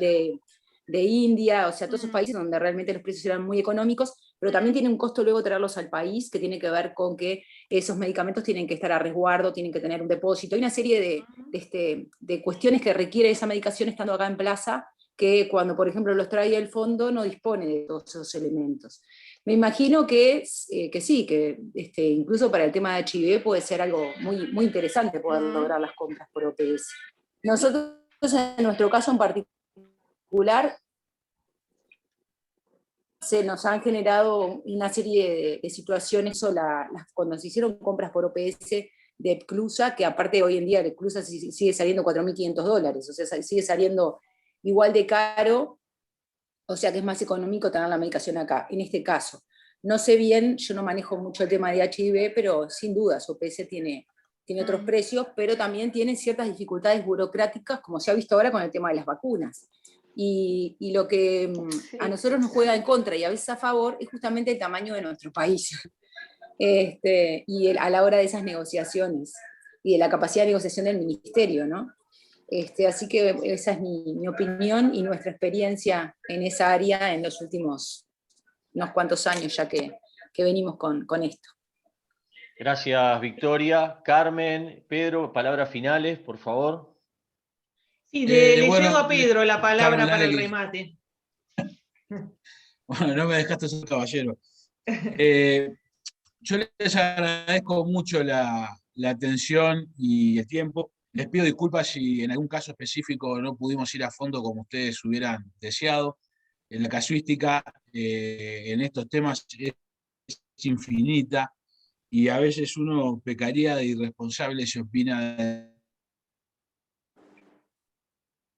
de India, o sea, todos esos países donde realmente los precios eran muy económicos, pero también tiene un costo luego traerlos al país, que tiene que ver con que esos medicamentos tienen que estar a resguardo, tienen que tener un depósito, hay una serie de cuestiones que requiere esa medicación estando acá en plaza, que cuando, por ejemplo, los trae el fondo no dispone de todos esos elementos. Me imagino que sí, que incluso para el tema de HIV puede ser algo muy, muy interesante poder lograr las compras por OPS. Nosotros, en nuestro caso en particular, se nos han generado una serie de situaciones, cuando se hicieron compras por OPS de Epclusa, que aparte hoy en día de Epclusa sigue saliendo $4.500, o sea, sigue saliendo igual de caro, o sea que es más económico tener la medicación acá, en este caso. No sé bien, yo no manejo mucho el tema de HIV, pero sin dudas OPS tiene otros precios, pero también tiene ciertas dificultades burocráticas, como se ha visto ahora con el tema de las vacunas. Y lo que a nosotros nos juega en contra y a veces a favor es justamente el tamaño de nuestro país. Y a la hora de esas negociaciones y de la capacidad de negociación del ministerio, ¿no? Así que esa es mi opinión y nuestra experiencia en esa área en los últimos unos cuantos años ya que venimos con esto. Gracias, Victoria. Carmen, Pedro, palabras finales, por favor. Sí, le bueno, cedo a Pedro la palabra Carmen, para el dale, remate. Bueno, no me dejaste ser caballero. Yo les agradezco mucho la atención y el tiempo. Les pido disculpas si en algún caso específico no pudimos ir a fondo como ustedes hubieran deseado. En la casuística, en estos temas, es infinita y a veces uno pecaría de irresponsable si opina de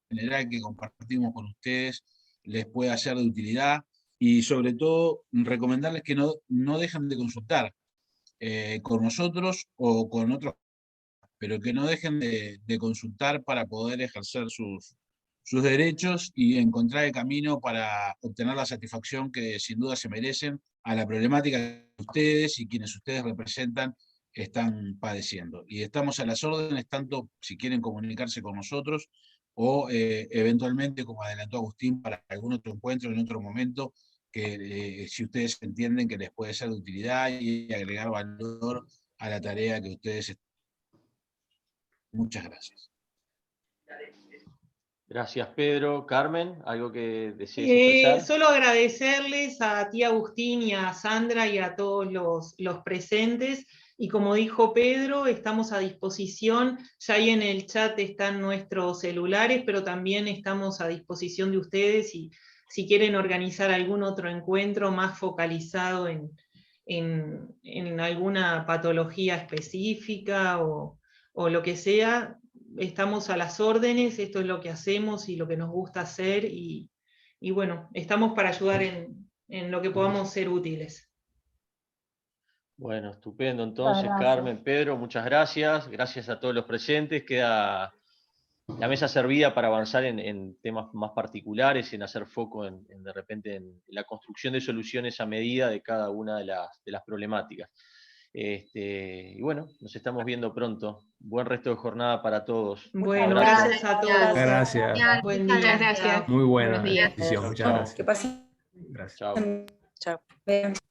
general que compartimos con ustedes les pueda ser de utilidad y sobre todo recomendarles que no dejen de consultar con nosotros o con otros, pero que no dejen de consultar para poder ejercer sus derechos y encontrar el camino para obtener la satisfacción que sin duda se merecen a la problemática que ustedes y quienes ustedes representan están padeciendo. Y estamos a las órdenes, tanto si quieren comunicarse con nosotros o eventualmente, como adelantó Agustín, para algún otro encuentro en otro momento, que si ustedes entienden que les puede ser de utilidad y agregar valor a la tarea que ustedes. Muchas gracias. Gracias, Pedro. Carmen, ¿algo que desees expresar? Solo agradecerles a ti, Agustín, y a Sandra y a todos los presentes. Y como dijo Pedro, estamos a disposición. Ya ahí en el chat están nuestros celulares, pero también estamos a disposición de ustedes y si quieren organizar algún otro encuentro más focalizado en alguna patología específica o lo que sea, estamos a las órdenes. Esto es lo que hacemos y lo que nos gusta hacer y bueno, estamos para ayudar en lo que podamos ser útiles. Bueno, estupendo entonces, Gracias. Carmen, Pedro, muchas gracias. Gracias a todos los presentes. Queda la mesa servida para avanzar en temas más particulares, en hacer foco de repente en la construcción de soluciones a medida de cada una de las problemáticas. Y bueno, nos estamos viendo pronto. Buen resto de jornada para todos. Bueno, gracias a todos. Gracias. Buen día. Gracias. Muy buena Buenos días. decisión, muchas gracias. Que pasen. Gracias. Chao. Chao.